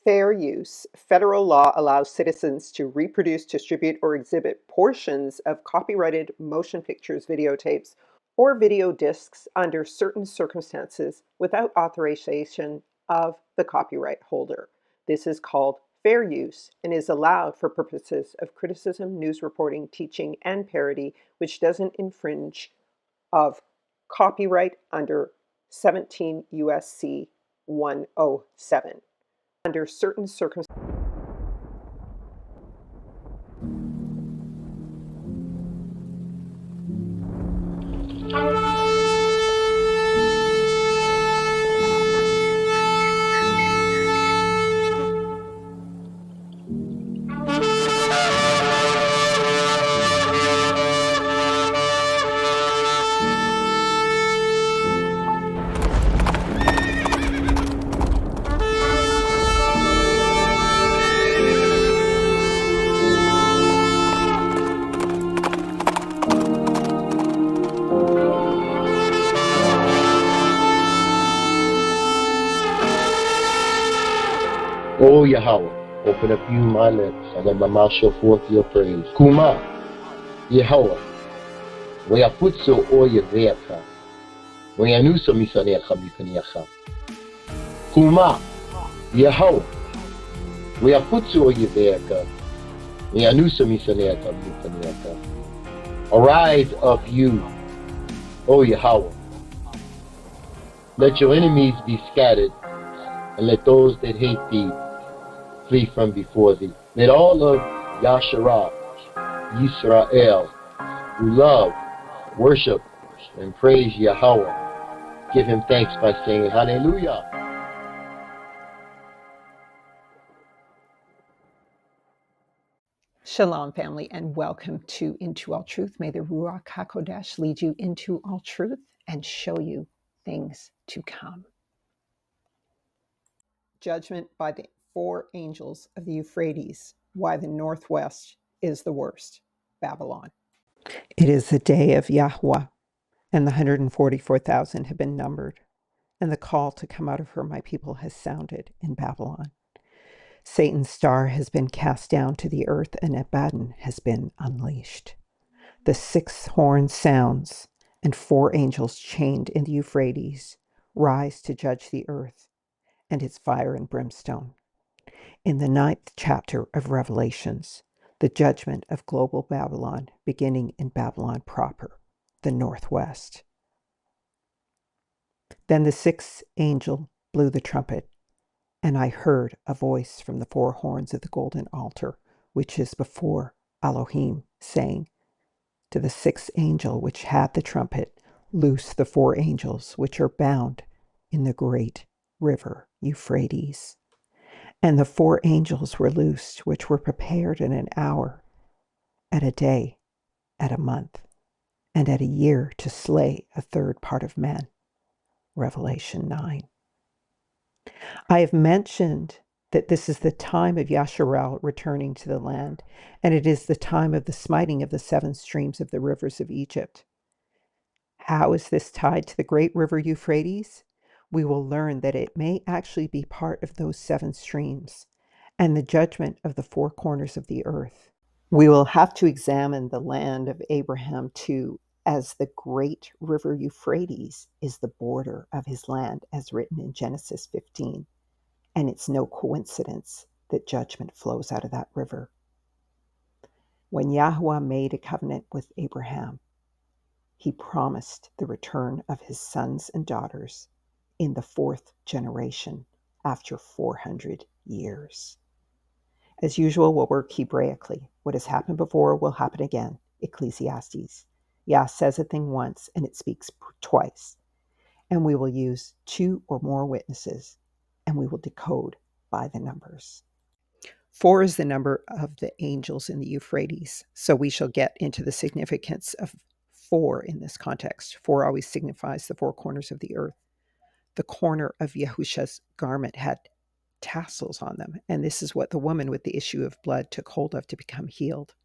Fair use. Federal law allows citizens to reproduce, distribute, or exhibit portions of copyrighted motion pictures, videotapes, or video discs under certain circumstances without authorization of the copyright holder. This is called fair use and is allowed for purposes of criticism, news reporting, teaching, and parody, which doesn't infringe of copyright under 17 USC 107. Under certain circumstances. O Yahweh, open up you my lips, and let my mouth show forth your praise. Kuma, Yahweh, Wayaputso o Yeveka, Wayanuso Misaneka Mikaniaka. Kuma, Yahweh, Wayaputso o Yeveka, Wayanuso Misaneka Mikaniaka. Arise of you, O Yahweh. Let your enemies be scattered, and let those that hate thee flee from before thee. Let all of Yasharah, Yisrael, who love, worship, and praise Yahweh, give him thanks by saying Hallelujah. Shalom, family, and welcome to Into All Truth. May the Ruach HaKodesh lead you into all truth and show you things to come. Judgment by the four angels of the Euphrates, why the Northwest is the worst, Babylon. It is the day of Yahweh, and the 144,000 have been numbered, and the call to come out of her, my people, has sounded in Babylon. Satan's star has been cast down to the earth, and Abaddon has been unleashed. The sixth horn sounds, and four angels chained in the Euphrates rise to judge the earth and its fire and brimstone. In the 9th chapter of Revelations, the judgment of global Babylon, beginning in Babylon proper, the Northwest. Then the sixth angel blew the trumpet, and I heard a voice from the four horns of the golden altar, which is before Elohim, saying to the sixth angel which had the trumpet, loose the four angels which are bound in the great river Euphrates. And the four angels were loosed, which were prepared in an hour, at a day, at a month, and at a year to slay a third part of men. Revelation 9. I have mentioned that this is the time of Yasharel returning to the land, and it is the time of the smiting of the seven streams of the rivers of Egypt. How is this tied to the great river Euphrates? We will learn that it may actually be part of those seven streams and the judgment of the four corners of the earth. We will have to examine the land of Abraham too, as the great river Euphrates is the border of his land, as written in Genesis 15. And it's no coincidence that judgment flows out of that river. When Yahweh made a covenant with Abraham, he promised the return of his sons and daughters in the fourth generation after 400 years. As usual, we'll work Hebraically. What has happened before will happen again. Ecclesiastes. Yah says a thing once and it speaks twice. And we will use two or more witnesses, and we will decode by the numbers. 4 is the number of the angels in the Euphrates, so we shall get into the significance of 4 in this context. 4 always signifies the four corners of the earth. The corner of Yahusha's garment had tassels on them, and this is what the woman with the issue of blood took hold of to become healed.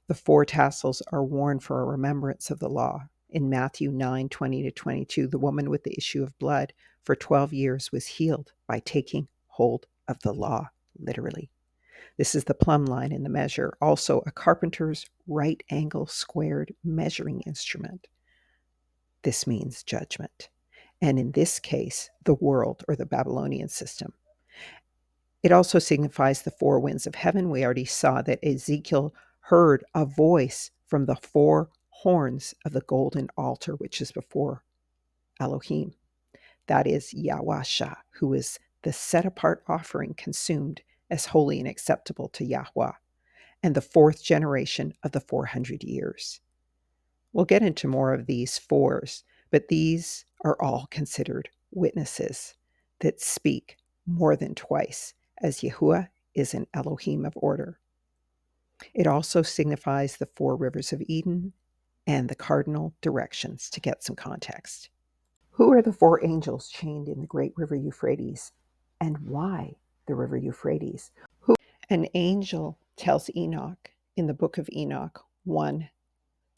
The 4 tassels are worn for a remembrance of the law. In Matthew 9:20-22, the woman with the issue of blood for 12 years was healed by taking hold of the law, literally. This is the plumb line in the measure, also a carpenter's right angle squared measuring instrument. This means judgment. And in this case, the world or the Babylonian system. It also signifies the four winds of heaven. We already saw that Ezekiel heard a voice from the four horns of the golden altar, which is before Elohim. That is Yahweh, who is the set apart offering consumed as holy and acceptable to Yahweh, and the fourth generation of the 400 years. We'll get into more of these fours, but these are all considered witnesses that speak more than twice, as Yahuwah is an Elohim of order. It also signifies the four rivers of Eden and the cardinal directions, to get some context. Who are the four angels chained in the great river Euphrates, and why the river Euphrates? An angel tells Enoch in the book of Enoch 1,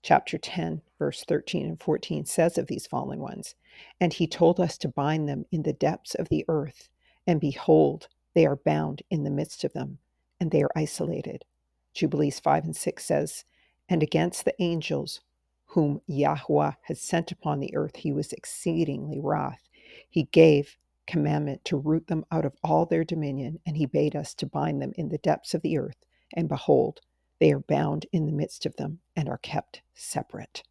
chapter 10, verse 13 and 14 says of these fallen ones, "And he told us to bind them in the depths of the earth, and behold, they are bound in the midst of them, and they are isolated." Jubilees 5 and 6 says, "And against the angels whom Yahweh had sent upon the earth, he was exceedingly wroth. He gave commandment to root them out of all their dominion, and he bade us to bind them in the depths of the earth, and behold, they are bound in the midst of them and are kept separate."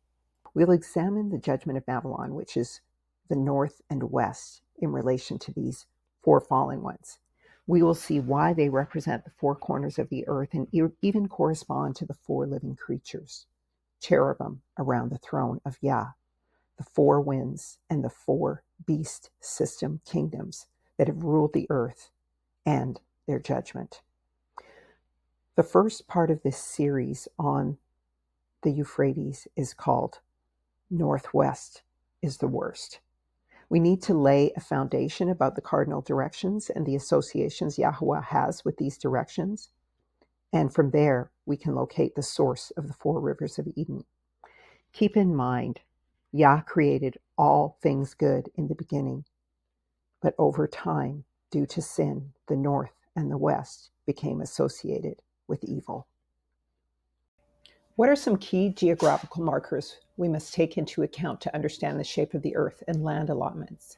We'll examine the judgment of Babylon, which is the north and west, in relation to these four fallen ones. We will see why they represent the four corners of the earth and even correspond to the four living creatures, cherubim around the throne of Yah, the four winds, and the four beast system kingdoms that have ruled the earth, and their judgment. The first part of this series on the Euphrates is called Northwest is the Worst. We need to lay a foundation about the cardinal directions and the associations Yahweh has with these directions. And from there, we can locate the source of the four rivers of Eden. Keep in mind, Yah created all things good in the beginning, but over time, due to sin, the north and the west became associated with evil. What are some key geographical markers we must take into account to understand the shape of the earth and land allotments?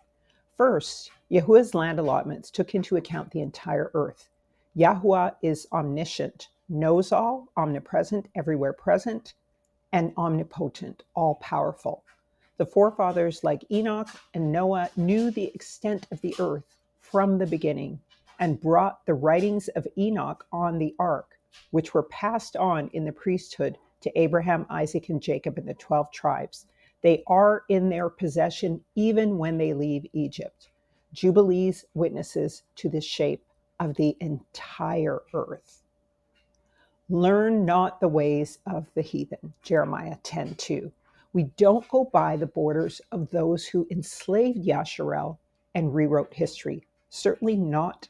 First, Yahuwah's land allotments took into account the entire earth. Yahuwah is omniscient, knows all, omnipresent, everywhere present, and omnipotent, all powerful. The forefathers like Enoch and Noah knew the extent of the earth from the beginning and brought the writings of Enoch on the ark, which were passed on in the priesthood to Abraham, Isaac, and Jacob and the 12 tribes. They are in their possession even when they leave Egypt. Jubilees witnesses to the shape of the entire earth. Learn not the ways of the heathen, Jeremiah 10:2. We don't go by the borders of those who enslaved Yasharel and rewrote history, certainly not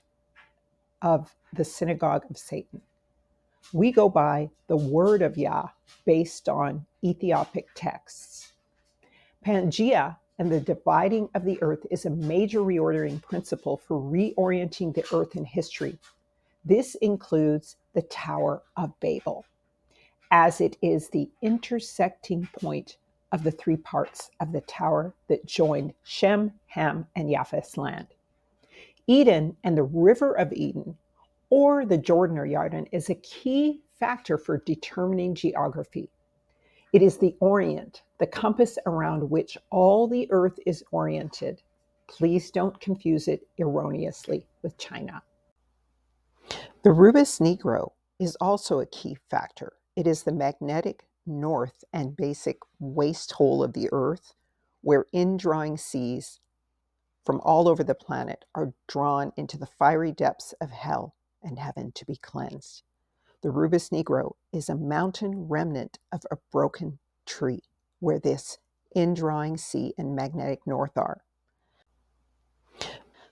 of the synagogue of Satan. We go by the word of Yah based on Ethiopic texts. Pangea and the dividing of the earth is a major reordering principle for reorienting the earth in history. This includes the Tower of Babel, as it is the intersecting point of the three parts of the tower that joined Shem, Ham, and Japheth's land. Eden and the River of Eden, or the Jordan or Yarden, is a key factor for determining geography. It is the orient, the compass around which all the earth is oriented. Please don't confuse it erroneously with China. The Rubus Negro is also a key factor. It is the magnetic north and basic waste hole of the earth where indrawing seas from all over the planet are drawn into the fiery depths of hell and heaven to be cleansed. The Rubus Negro is a mountain remnant of a broken tree where this indrawing sea and magnetic north are.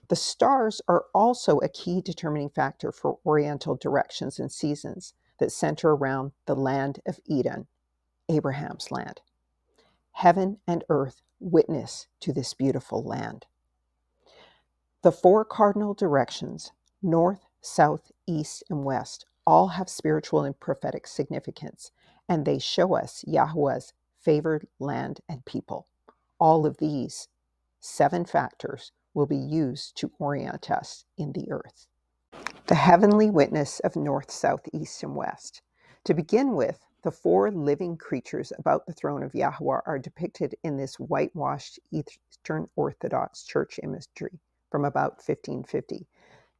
The stars are also a key determining factor for oriental directions and seasons that center around the land of Eden, Abraham's land. Heaven and earth witness to this beautiful land. The four cardinal directions North, south, east, and west all have spiritual and prophetic significance, and they show us Yahweh's favored land and people. All of these 7 factors will be used to orient us in the earth. The heavenly witness of north, south, east, and west. To begin with, the 4 living creatures about the throne of Yahweh are depicted in this whitewashed Eastern Orthodox church imagery from about 1550.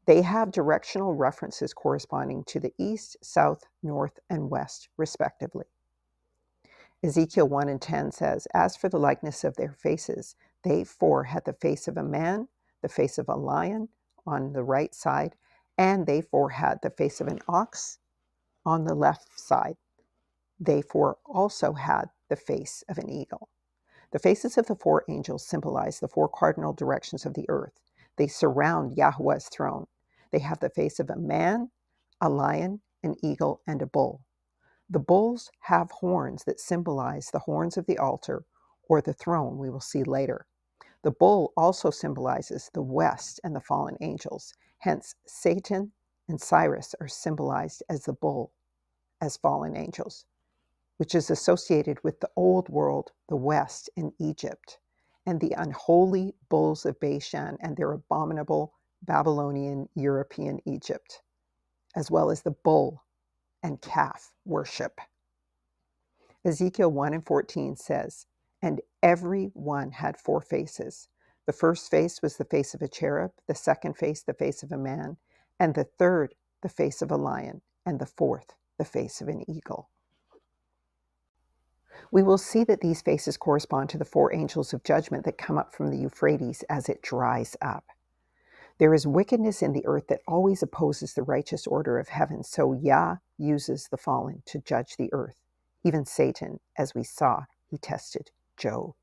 They have directional references corresponding to the east, south, north, and west, respectively. Ezekiel 1 and 10 says, "As for the likeness of their faces, they 4 had the face of a man, the face of a lion on the right side, and they 4 had the face of an ox on the left side. They 4 also had the face of an eagle." The faces of the 4 angels symbolize the 4 cardinal directions of the earth. They surround Yahweh's throne. They have the face of a man, a lion, an eagle, and a bull. The bulls have horns that symbolize the horns of the altar or the throne, we will see later. The bull also symbolizes the west and the fallen angels. Hence, Satan and Cyrus are symbolized as the bull, as fallen angels, which is associated with the old world, the west, and Egypt, and the unholy bulls of Bashan and their abominable Babylonian European Egypt, as well as the bull and calf worship. Ezekiel 1 and 14 says, "And every one had 4 faces. The first face was the face of a cherub, the second face the face of a man, and the third the face of a lion, and the fourth the face of an eagle." We will see that these faces correspond to the 4 angels of judgment that come up from the Euphrates as it dries up. There is wickedness in the earth that always opposes the righteous order of heaven, so Yah uses the fallen to judge the earth. Even Satan, as we saw, he tested Job.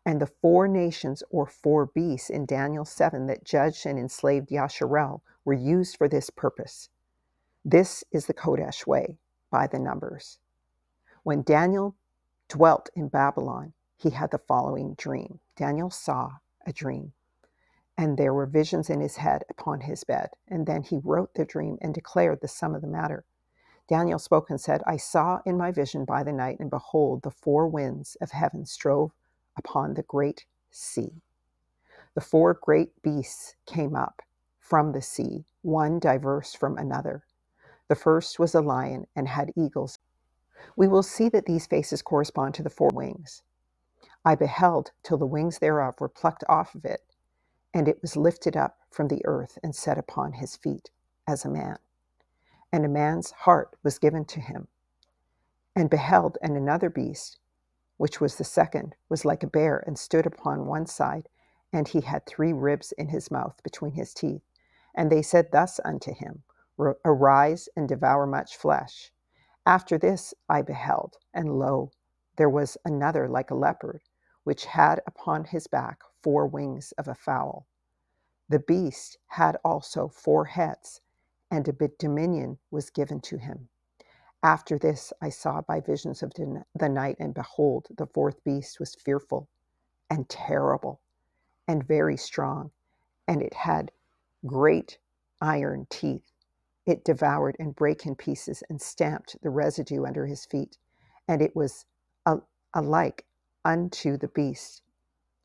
And the 4 nations or 4 beasts in Daniel 7 that judged and enslaved Yasharel were used for this purpose. This is the Kodesh way by the numbers. When Daniel dwelt in Babylon, he had the following dream. Daniel saw a dream, and there were visions in his head upon his bed. And then he wrote the dream and declared the sum of the matter. Daniel spoke and said, "I saw in my vision by the night, and behold, the 4 winds of heaven strove upon the great sea. The 4 great beasts came up from the sea, one diverse from another. The first was a lion and had eagles." We will see that these faces correspond to the 4 wings. "I beheld till the wings thereof were plucked off of it, and it was lifted up from the earth and set upon his feet as a man. And a man's heart was given to him. And beheld, and another beast, which was the second, was like a bear, and stood upon one side, and he had 3 ribs in his mouth between his teeth. And they said thus unto him, Arise and devour much flesh. After this I beheld, and lo, there was another like a leopard, which had upon his back 4 wings of a fowl. The beast had also 4 heads, and a dominion was given to him. After this I saw by visions of the night, and behold, the 4th beast was fearful and terrible and very strong, and it had great iron teeth. It devoured and brake in pieces and stamped the residue under his feet, and it was alike unto the beasts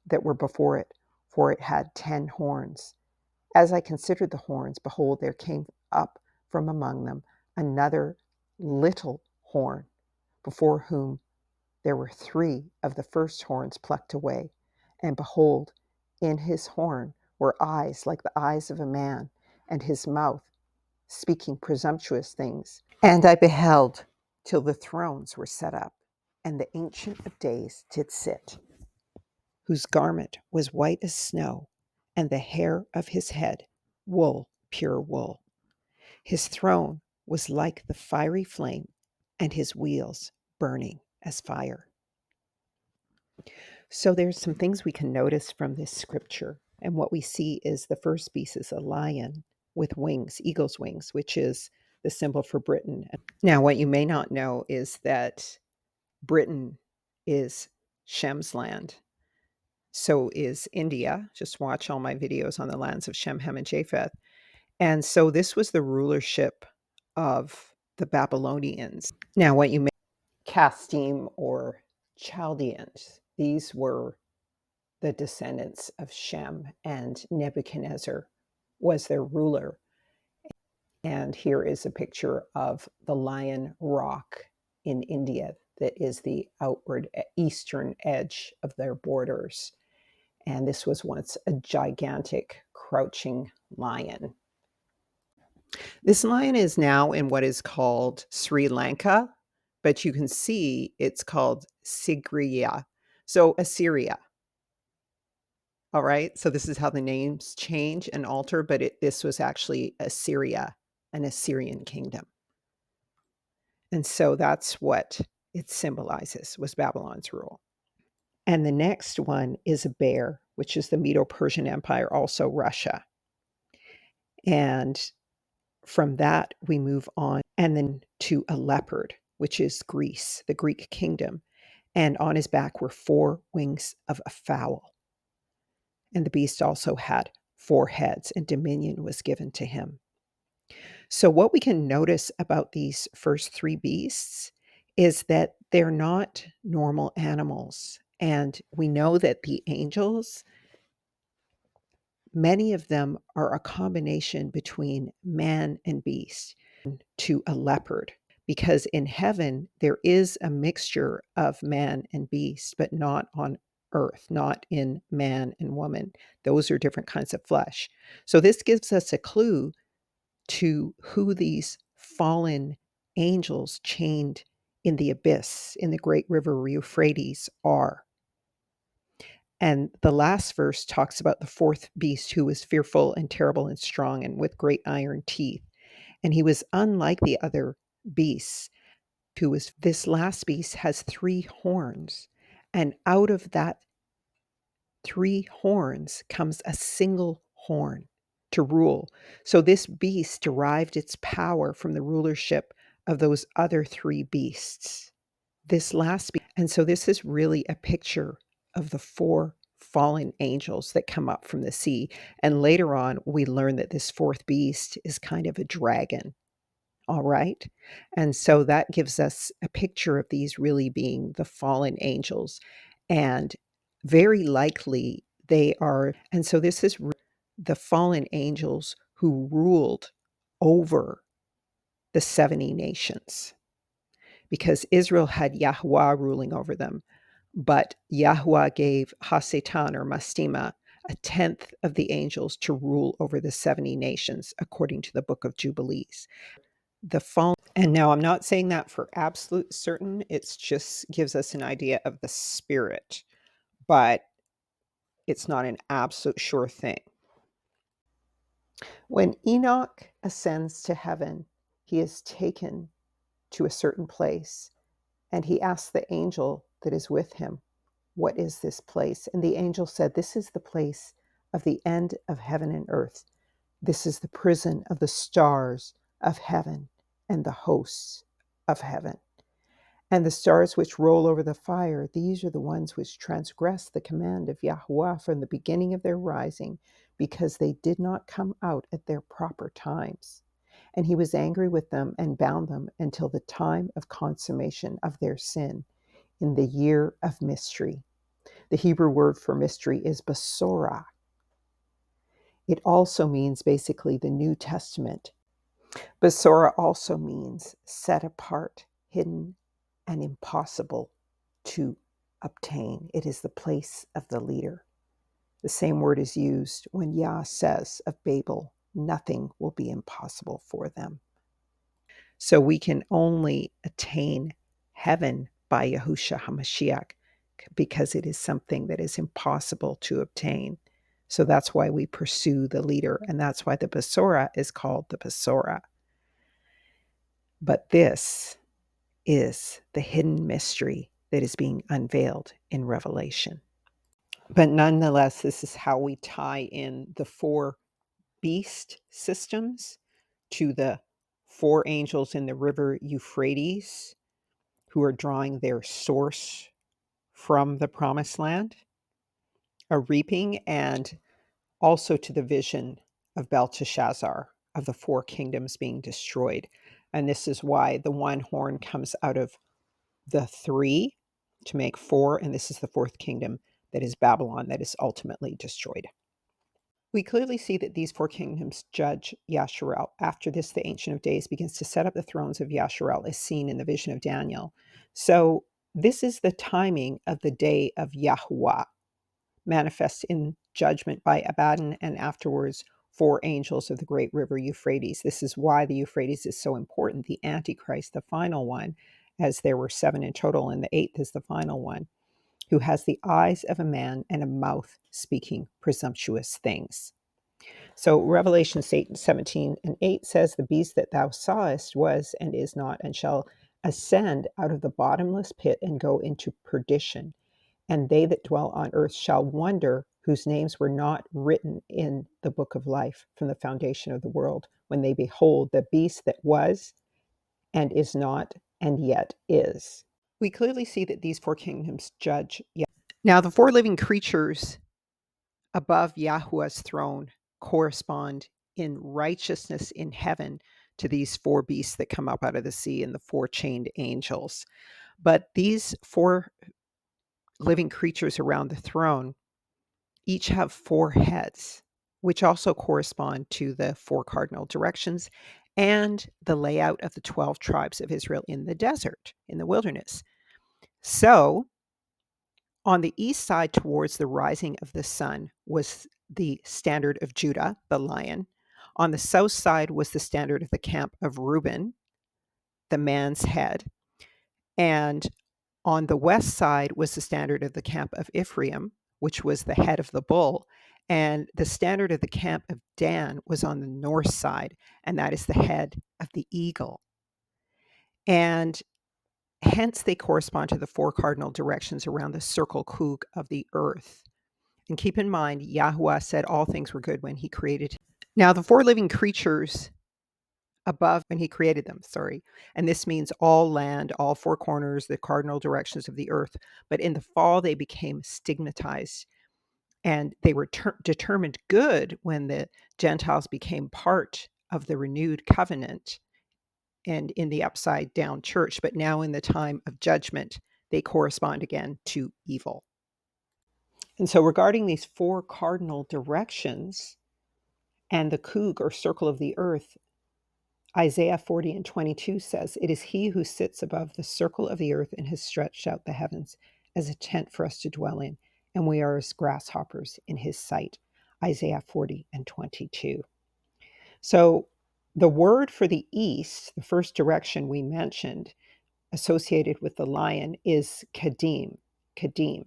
that were before it, for it had 10 horns. As I considered the horns, behold, there came up from among them another little horn, before whom there were 3 of the first horns plucked away. And behold, in his horn were eyes like the eyes of a man, and his mouth speaking presumptuous things. And I beheld till the thrones were set up, and the Ancient of Days did sit, whose garment was white as snow, and the hair of his head wool, pure wool. His throne was like the fiery flame, and his wheels burning as fire. So there's some things we can notice from this scripture. And what we see is the first beast is a lion with wings, eagle's wings, which is the symbol for Britain. Now, what you may not know is that Britain is Shem's land. So is India. Just watch all my videos on the lands of Shem, Ham, and Japheth. And so this was the rulership of the Babylonians. Now, what you may Casdim or Chaldeans, these were the descendants of Shem, and Nebuchadnezzar was their ruler. And here is a picture of the Lion Rock in India that is the outward eastern edge of their borders. And this was once a gigantic crouching lion. This lion is now in what is called Sri Lanka, but you can see it's called Sigriya. So Assyria. All right. So this is how the names change and alter, but this was actually Assyria, an Assyrian kingdom. And so that's what it symbolizes, was Babylon's rule. And the next one is a bear, which is the Medo-Persian Empire, also Russia. And from that, we move on and then to a leopard, which is Greece, the Greek kingdom. And on his back were 4 wings of a fowl. And the beast also had 4 heads, and dominion was given to him. So, what we can notice about these first 3 beasts is that they're not normal animals. And we know that the angels, many of them are a combination between man and beast, to a leopard, because in heaven there is a mixture of man and beast, but not on earth, not in man and woman. Those are different kinds of flesh. So, this gives us a clue to who these fallen angels chained in the abyss, in the great river Euphrates, are. And the last verse talks about the 4th beast, who was fearful and terrible and strong and with great iron teeth. And he was unlike the other beasts, this last beast has 3 horns. And out of that 3 horns comes a single horn to rule. So this beast derived its power from the rulership of those other 3 beasts. This last beast, and so this is really a picture of the 4 fallen angels that come up from the sea. And later on, we learn that this 4th beast is kind of a dragon. All right. And so that gives us a picture of these really being the fallen angels. And very likely they are. And so this is the fallen angels who ruled over the 70 nations, because Israel had Yahweh ruling over them. But Yahweh gave Hasatan or Mastema a tenth of the angels to rule over the 70 nations, according to the book of Jubilees. The fallen, and now I'm not saying that for absolute certain, it just gives us an idea of the spirit, but it's not an absolute sure thing. When Enoch ascends to heaven, he is taken to a certain place, and he asks the angel that is with him, "What is this place?" And the angel said, "This is the place of the end of heaven and earth. This is the prison of the stars of heaven and the hosts of heaven. And the stars which roll over the fire, these are the ones which transgress the command of Yahweh from the beginning of their rising, because they did not come out at their proper times. And he was angry with them and bound them until the time of consummation of their sin, in the year of mystery." The Hebrew word for mystery is Besorah. It also means basically the New Testament. Besorah also means set apart, hidden, and impossible to obtain. It is the place of the leader. The same word is used when Yah says of Babel, "Nothing will be impossible for them." So we can only attain heaven by Yahushua HaMashiach, because it is something that is impossible to obtain. So that's why we pursue the leader, and that's why the Besorah is called the Besorah. But this is the hidden mystery that is being unveiled in Revelation. But nonetheless, this is how we tie in the 4 beast systems to the 4 angels in the river Euphrates, who are drawing their source from the promised land, a reaping, and also to the vision of Belteshazzar of the four kingdoms being destroyed. And this is why the one horn comes out of the three to make four, and this is the fourth kingdom, that is Babylon, that is ultimately destroyed. We clearly see that these four kingdoms judge Yasharel. After this, the Ancient of Days begins to set up the thrones of Yasharel, as seen in the vision of Daniel. So this is the timing of the day of Yahuwah, manifest in judgment by Abaddon and afterwards four angels of the great river Euphrates. This is why the Euphrates is so important. The Antichrist, the final one, as there were seven in total, and the eighth is the final one, who has the eyes of a man and a mouth speaking presumptuous things. So Revelation 17:8 says, "The beast that thou sawest was and is not, and shall ascend out of the bottomless pit and go into perdition. And they that dwell on earth shall wonder, whose names were not written in the book of life from the foundation of the world, when they behold the beast that was and is not and yet is." We clearly see that these four kingdoms judge. Now, the four living creatures above Yahuwah's throne correspond in righteousness in heaven to these four beasts that come up out of the sea and the four chained angels. But these four living creatures around the throne each have four heads, which also correspond to the four cardinal directions and the layout of the 12 tribes of Israel in the desert, in the wilderness. So, on the east side, towards the rising of the sun, was the standard of Judah, the lion. On the south side was the standard of the camp of Reuben, the man's head. And on the west side was the standard of the camp of Ephraim, which was the head of the bull. And the standard of the camp of Dan was on the north side, and that is the head of the eagle. And hence they correspond to the four cardinal directions around the circle kug of the earth. And keep in mind, Yahuwah said all things were good when he created. Now, the four living creatures above, when he created them, and this means all land, all four corners, the cardinal directions of the earth. But in the fall, they became stigmatized, and they were determined good when the Gentiles became part of the renewed covenant and in the upside down church. But now, in the time of judgment, they correspond again to evil. And so, regarding these four cardinal directions and the kug or circle of the earth, Isaiah 40:22 says, "It is he who sits above the circle of the earth and has stretched out the heavens as a tent for us to dwell in, and we are as grasshoppers in his sight." Isaiah 40:22. So the word for the east, the first direction we mentioned, associated with the lion, is kadim, kadim.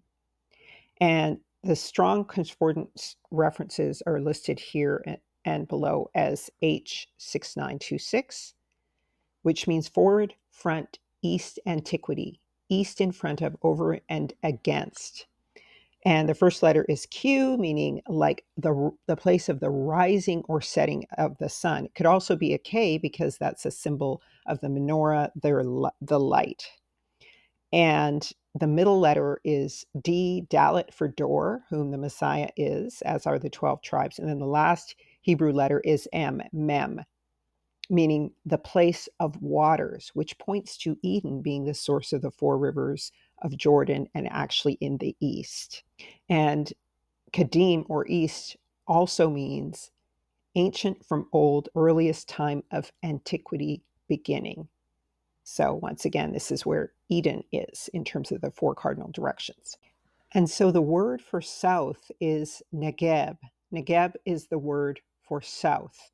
And the strong concordance references are listed here and below as H6926, which means forward, front, east, antiquity, east in front of, over, and against. And the first letter is Q, meaning like the place of the rising or setting of the sun. It could also be a K because that's a symbol of the menorah, the light. And the middle letter is D, Dalet for door, whom the Messiah is, as are the 12 tribes. And then the last Hebrew letter is M, Mem, meaning the place of waters, which points to Eden being the source of the four rivers of Jordan and actually in the east. And Kadim, or east, also means ancient from old, earliest time of antiquity beginning. So once again, this is where Eden is in terms of the four cardinal directions. And so the word for south is Negeb. Negeb is the word for south.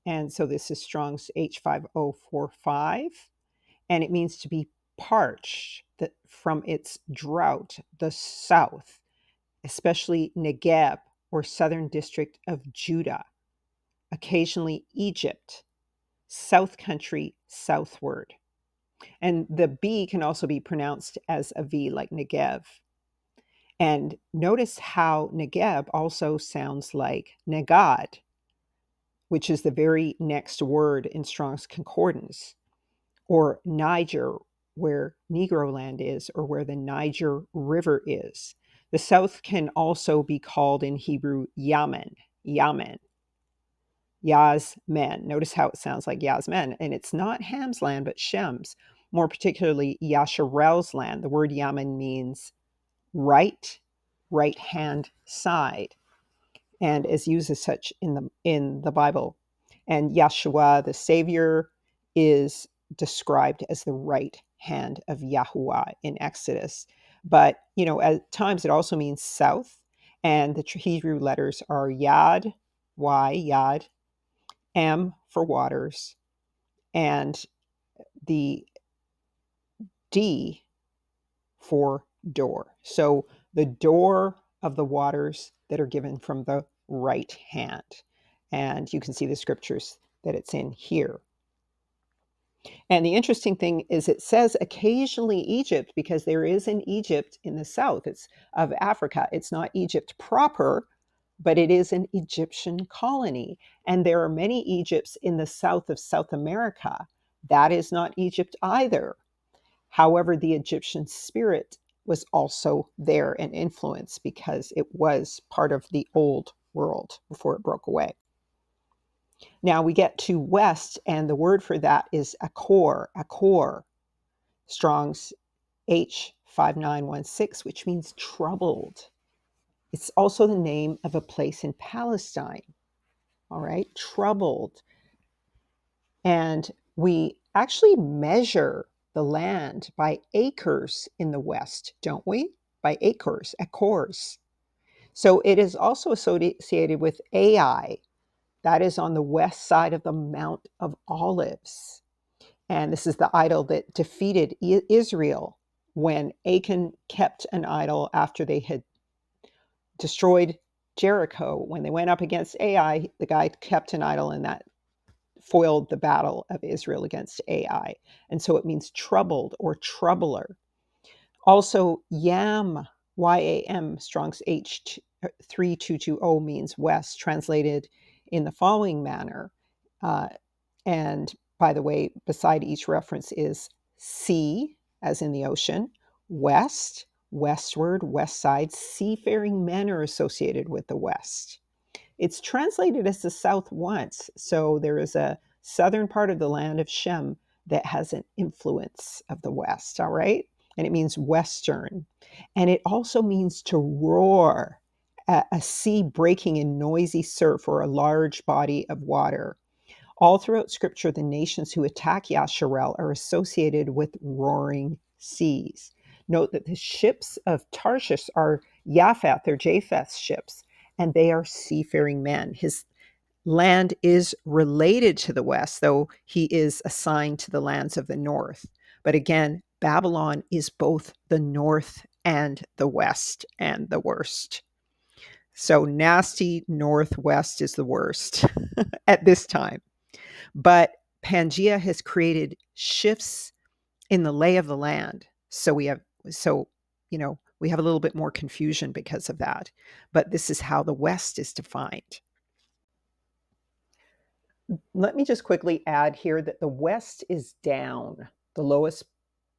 And so this is Strong's H5045, and it means to be parched from its drought, the south, especially Negeb or southern district of Judah, occasionally Egypt, south country, southward. And the B can also be pronounced as a V, like Negev. And notice how Negeb also sounds like Negad, which is the very next word in Strong's Concordance, or Niger, where Negro land is, or where the Niger River is. The south can also be called in Hebrew Yamen, Yamen. Yah's men. Notice how it sounds like Yah's men. And it's not Ham's land, but Shem's, more particularly Yasharel's land. The word Yaman means right, right hand side, and is used as such in the Bible. And Yahshua, the Savior, is described as the right hand of Yahuwah in Exodus. But at times it also means south, and the Hebrew letters are Yad, Y, Yad, M for waters, and the D for door. So the door of the waters that are given from the right hand. And you can see the scriptures that it's in here. And the interesting thing is it says occasionally Egypt, because there is an Egypt in the south. It's of Africa. It's not Egypt proper, but it is an Egyptian colony. And there are many Egypts in the south of South America. That is not Egypt either. However, the Egyptian spirit was also there and influence because it was part of the old world before it broke away. Now we get to west, and the word for that is Akor, Strong's H5916, which means troubled. It's also the name of a place in Palestine. All right, troubled. And we actually measure the land by acres in the West, don't we? By acres. So it is also associated with Ai. That is on the west side of the Mount of Olives. And this is the idol that defeated Israel when Achan kept an idol after they had destroyed Jericho. When they went up against Ai, the guy kept an idol, and that foiled the battle of Israel against Ai. And so it means troubled or troubler. Also, Yam, Y-A-M, Strong's H3220 means west, translated in the following manner. And by the way, beside each reference is sea, as in the ocean, west, westward, west side. Seafaring men are associated with the west. It's translated as the south once. So there is a southern part of the land of Shem that has an influence of the west, all right? And it means western. And it also means to roar, a sea breaking in noisy surf or a large body of water. All throughout scripture, the nations who attack Yasharel are associated with roaring seas. Note that the ships of Tarshish are Japhet, they're Japheth's ships, and they are seafaring men. His land is related to the west, though he is assigned to the lands of the north. But again, Babylon is both the north and the west, and the worst. So nasty northwest is the worst at this time. But Pangea has created shifts in the lay of the land. So we have a little bit more confusion because of that. But this is how the West is defined. Let me just quickly add here that the West is down, the lowest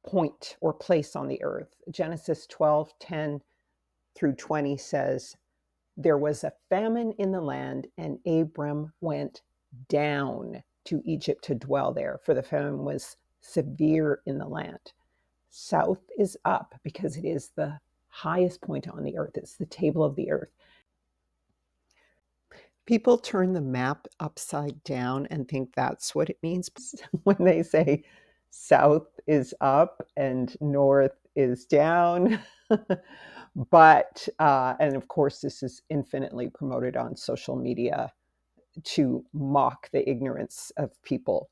point or place on the earth. Genesis 12:10 through 20 says, there was a famine in the land, and Abram went down to Egypt to dwell there, for the famine was severe in the land. South is up because it is the highest point on the earth. It's the table of the earth. People turn the map upside down and think that's what it means when they say south is up and north is down. But, and of course, this is infinitely promoted on social media to mock the ignorance of people.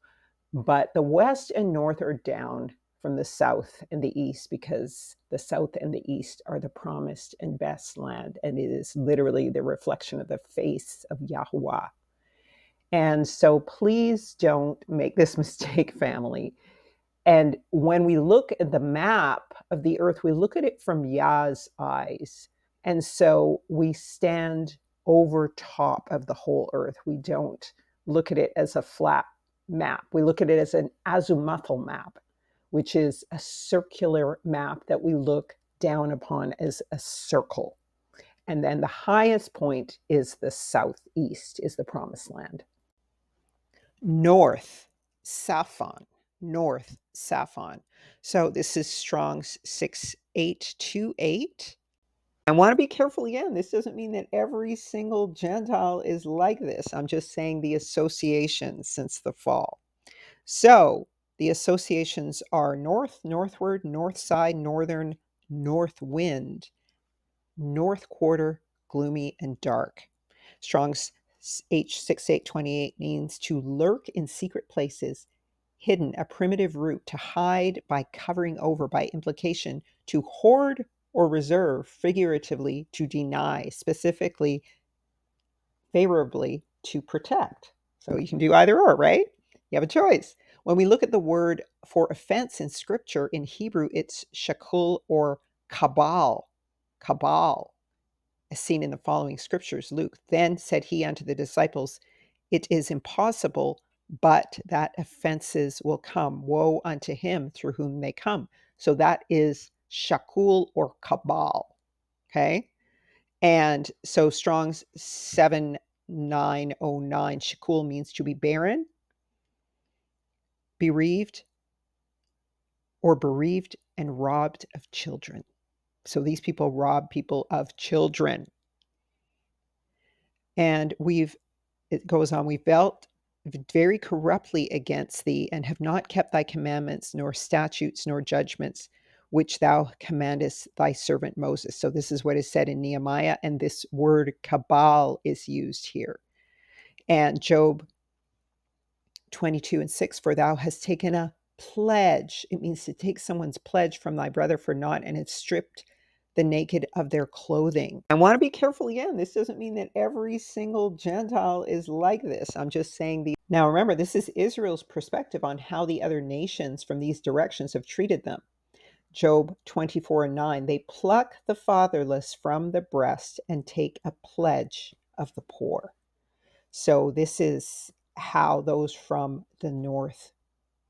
But the west and north are down from the south and the east, because the south and the east are the promised and best land. And it is literally the reflection of the face of Yahuwah. And so please don't make this mistake, family. And when we look at the map of the earth, we look at it from Yah's eyes. And so we stand over top of the whole earth. We don't look at it as a flat map. We look at it as an azimuthal map, which is a circular map that we look down upon as a circle. And then the highest point is the southeast, is the promised land. North, Saphon. North, Saphon. So this is Strong's 6828. I want to be careful again. This doesn't mean that every single Gentile is like this. I'm just saying the associations since the fall. So the associations are north, northward, north side, northern, north wind, north quarter, gloomy, and dark. Strong's H6828 means to lurk in secret places, hidden, a primitive root, to hide by covering over, by implication, to hoard or reserve, figuratively, to deny, specifically, favorably, to protect. So you can do either or, right? You have a choice. When we look at the word for offense in scripture, in Hebrew, it's shakul or kabal. Kabal, as seen in the following scriptures. Luke, then said he unto the disciples, it is impossible, but that offenses will come. Woe unto him through whom they come. So that is shakul or kabal. Okay. And so Strong's 7909, shakul means to be barren, bereaved, or bereaved and robbed of children. So these people rob people of children. And it goes on, we've dealt very corruptly against thee, and have not kept thy commandments, nor statutes, nor judgments, which thou commandest thy servant Moses. So this is what is said in Nehemiah, and this word kabal is used here. And Job 22:6, for thou hast taken a pledge. It means to take someone's pledge from thy brother for naught, and have stripped the naked of their clothing. I want to be careful again. This doesn't mean that every single Gentile is like this. I'm just saying the. Now remember, this is Israel's perspective on how the other nations from these directions have treated them. Job 24:9, they pluck the fatherless from the breast and take a pledge of the poor. So this is how those from the north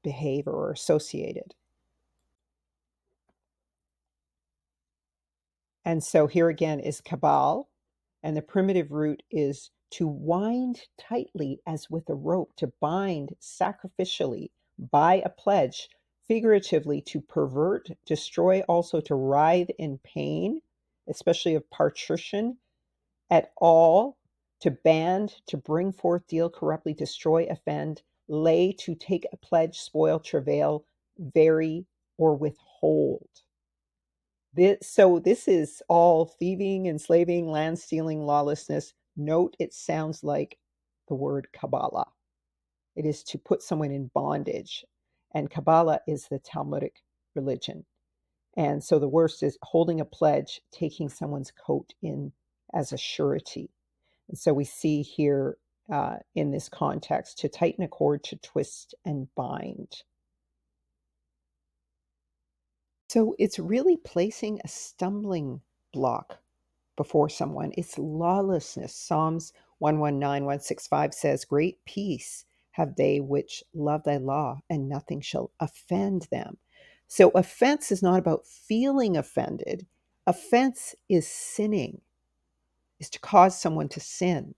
behave or are associated. And so here again is kabal, and the primitive root is to wind tightly as with a rope, to bind sacrificially by a pledge, figuratively to pervert, destroy, also to writhe in pain, especially of parturition, at all, to band, to bring forth, deal corruptly, destroy, offend, lay, to take a pledge, spoil, travail, vary, or withhold. So this is all thieving, enslaving, land stealing, lawlessness. Note it sounds like the word Kabbalah. It is to put someone in bondage. And Kabbalah is the Talmudic religion. And so the worst is holding a pledge, taking someone's coat in as a surety. And so we see here in this context, to tighten a cord, to twist and bind. So it's really placing a stumbling block before someone. It's lawlessness. Psalms 119, 165 says, great peace have they which love thy law, and nothing shall offend them. So offense is not about feeling offended. Offense is sinning, is to cause someone to sin,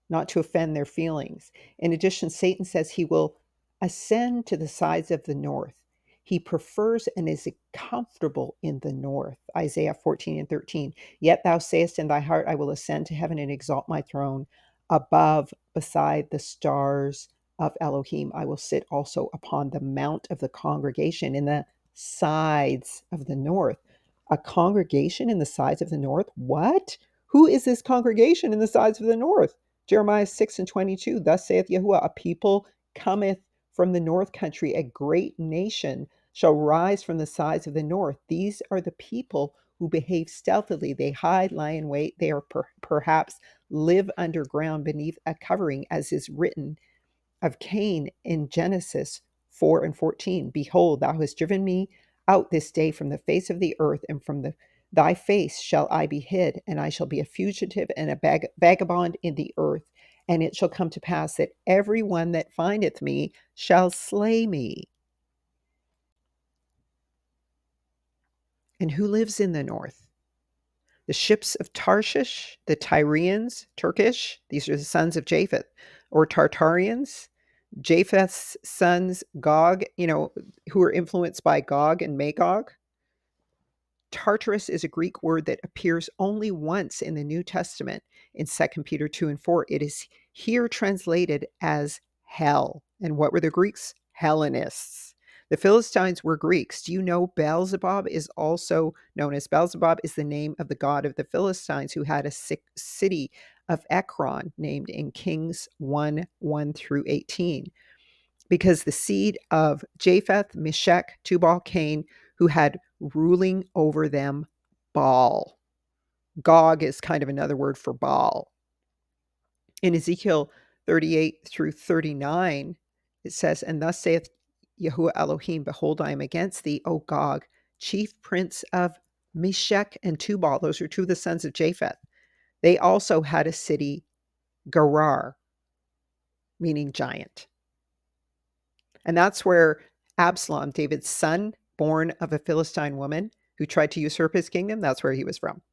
not to offend their feelings. In addition, Satan says he will ascend to the sides of the north. He prefers and is comfortable in the north. Isaiah 14:13. Yet thou sayest in thy heart, I will ascend to heaven and exalt my throne above, beside the stars of Elohim. I will sit also upon the mount of the congregation in the sides of the north. A congregation in the sides of the north? What? Who is this congregation in the sides of the north? Jeremiah 6:22, thus saith Yahuwah, a people cometh from the north country, a great nation shall rise from the sides of the north. These are the people who behave stealthily. They hide, lie in wait. They are perhaps live underground beneath a covering, as is written of Cain in Genesis 4:14. Behold, thou hast driven me out this day from the face of the earth, and from thy face shall I be hid, and I shall be a fugitive and a vagabond in the earth. And it shall come to pass that every one that findeth me shall slay me. And who lives in the north? The ships of Tarshish, the Tyrians, Turkish, these are the sons of Japheth, or Tartarians, Japheth's sons, Gog, who were influenced by Gog and Magog. Tartarus is a Greek word that appears only once in the New Testament in 2 Peter 2 and 4. It is here translated as hell. And what were the Greeks? Hellenists. The Philistines were Greeks. Do you know Beelzebub is also known as Beelzebub is the name of the god of the Philistines who had a city of Ekron named in Kings 1 through 18 because the seed of Japheth, Meshech, Tubal, Cain, who had ruling over them Baal. Gog is kind of another word for Baal. In Ezekiel 38 through 39, it says, "And thus saith Yahuwah Elohim, behold, I am against thee, O Gog, chief prince of Meshech and Tubal." Those are two of the sons of Japheth. They also had a city, Gerar, meaning giant. And that's where Absalom, David's son, born of a Philistine woman who tried to usurp his kingdom, that's where he was from.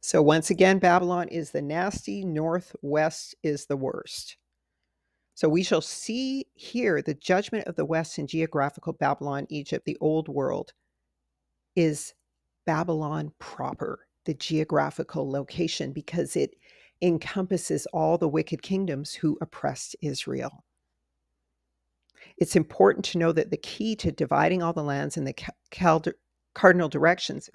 So once again, Babylon is the nasty, northwest is the worst. So we shall see here the judgment of the West in geographical Babylon, Egypt, the old world, is Babylon proper, the geographical location, because it encompasses all the wicked kingdoms who oppressed Israel. It's important to know that the key to dividing all the lands in the cardinal directions,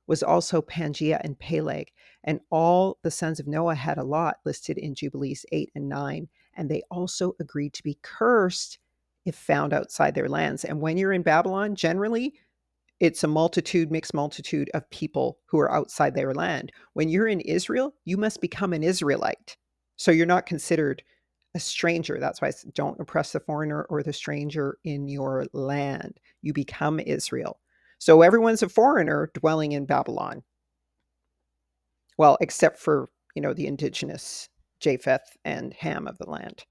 was also Pangaea and Peleg. And all the sons of Noah had a lot listed in Jubilees 8 and 9. And they also agreed to be cursed if found outside their lands. And when you're in Babylon, generally, it's a mixed multitude of people who are outside their land. When you're in Israel, you must become an Israelite. So you're not considered a stranger. That's why I said, don't oppress the foreigner or the stranger in your land. You become Israel. So everyone's a foreigner dwelling in Babylon. Well, except for, the indigenous Japheth and Ham of the land.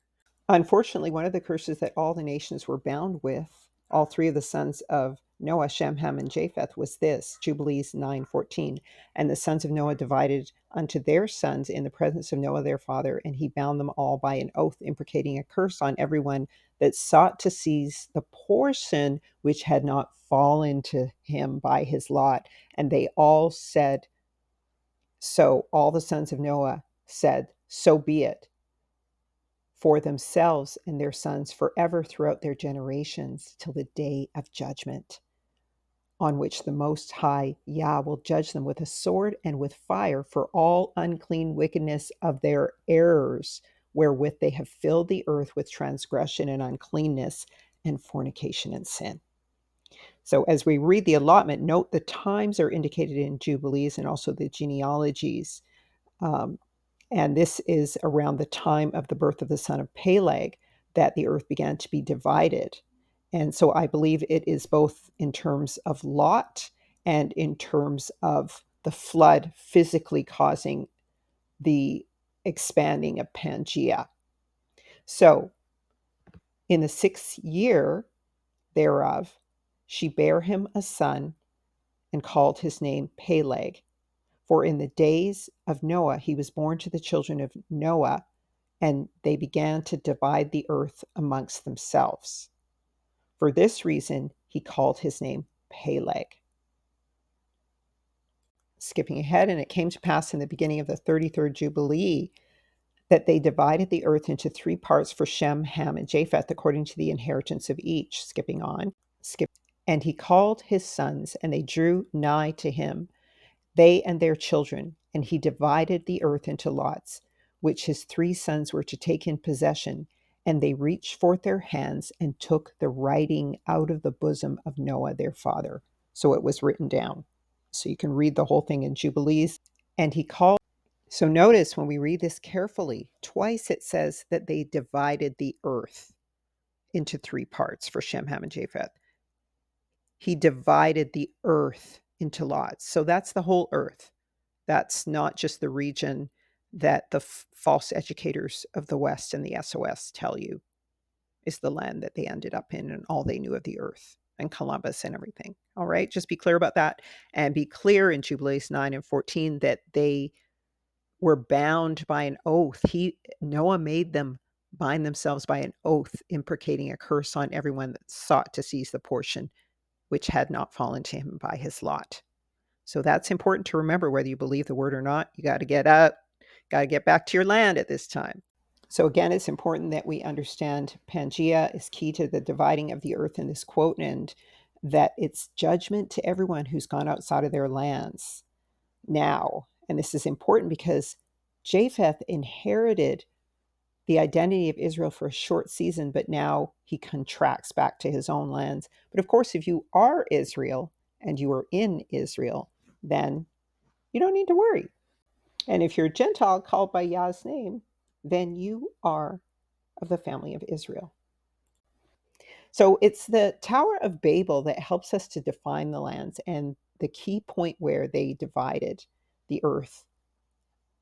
Unfortunately, one of the curses that all the nations were bound with, all three of the sons of Noah, Shem, Ham, and Japheth, was this, Jubilees 9:14. "And the sons of Noah divided unto their sons in the presence of Noah their father, and he bound them all by an oath, imprecating a curse on everyone that sought to seize the portion which had not fallen to him by his lot. And they all said, so all the sons of Noah said, so be it, for themselves and their sons forever throughout their generations, till the day of judgment, on which the Most High Yah will judge them with a sword and with fire for all unclean wickedness of their errors, wherewith they have filled the earth with transgression and uncleanness and fornication and sin." So as we read the allotment, note the times are indicated in Jubilees and also the genealogies. And this is around the time of the birth of the son of Peleg that the earth began to be divided. And so I believe it is both in terms of Lot and in terms of the flood physically causing the expanding of Pangaea. So in the 6th year thereof, she bare him a son and called his name Peleg. For in the days of Noah he was born to the children of Noah, and they began to divide the earth amongst themselves. For this reason, he called his name Peleg. Skipping ahead, and it came to pass in the beginning of the 33rd Jubilee that they divided the earth into 3 parts for Shem, Ham, and Japheth, according to the inheritance of each. Skipping on. And he called his sons, and they drew nigh to him, they and their children, and he divided the earth into lots, which his 3 sons were to take in possession. And they reached forth their hands and took the writing out of the bosom of Noah their father. So it was written down. So you can read the whole thing in Jubilees. And he called. So notice when we read this carefully, twice it says that they divided the earth into 3 parts for Shem, Ham, and Japheth. He divided the earth into lots. So that's the whole earth. That's not just the region that the false educators of the West and the SOS tell you is the land that they ended up in and all they knew of the earth and Columbus and everything. All right, just be clear about that, and be clear in Jubilees 9 and 14 that they were bound by an oath. Noah made them bind themselves by an oath imprecating a curse on everyone that sought to seize the portion which had not fallen to him by his lot. So that's important to remember, whether you believe the word or not. You got to get up, got to get back to your land at this time. So again, it's important that we understand Pangea is key to the dividing of the earth in this quote, and that it's judgment to everyone who's gone outside of their lands now. And this is important because Japheth inherited the identity of Israel for a short season, but now he contracts back to his own lands. But of course, if you are Israel and you are in Israel, then you don't need to worry. And if you're a Gentile called by Yah's name, then you are of the family of Israel. So it's the Tower of Babel that helps us to define the lands and the key point where they divided the earth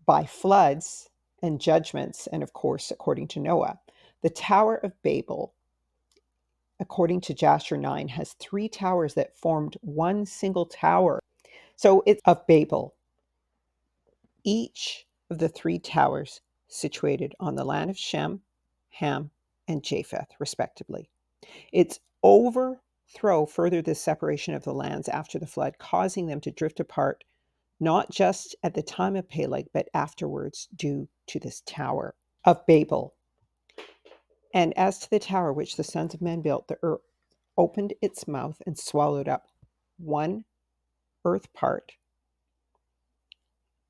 by floods and judgments, and of course, according to Noah. The Tower of Babel, according to Jasher 9, has 3 towers that formed one single tower. So it's of Babel. Each of the 3 towers situated on the land of Shem, Ham, and Japheth, respectively. Its overthrow furthered the separation of the lands after the flood, causing them to drift apart, not just at the time of Peleg, but afterwards, due to this Tower of Babel. And as to the tower which the sons of men built, the earth opened its mouth and swallowed up one earth part,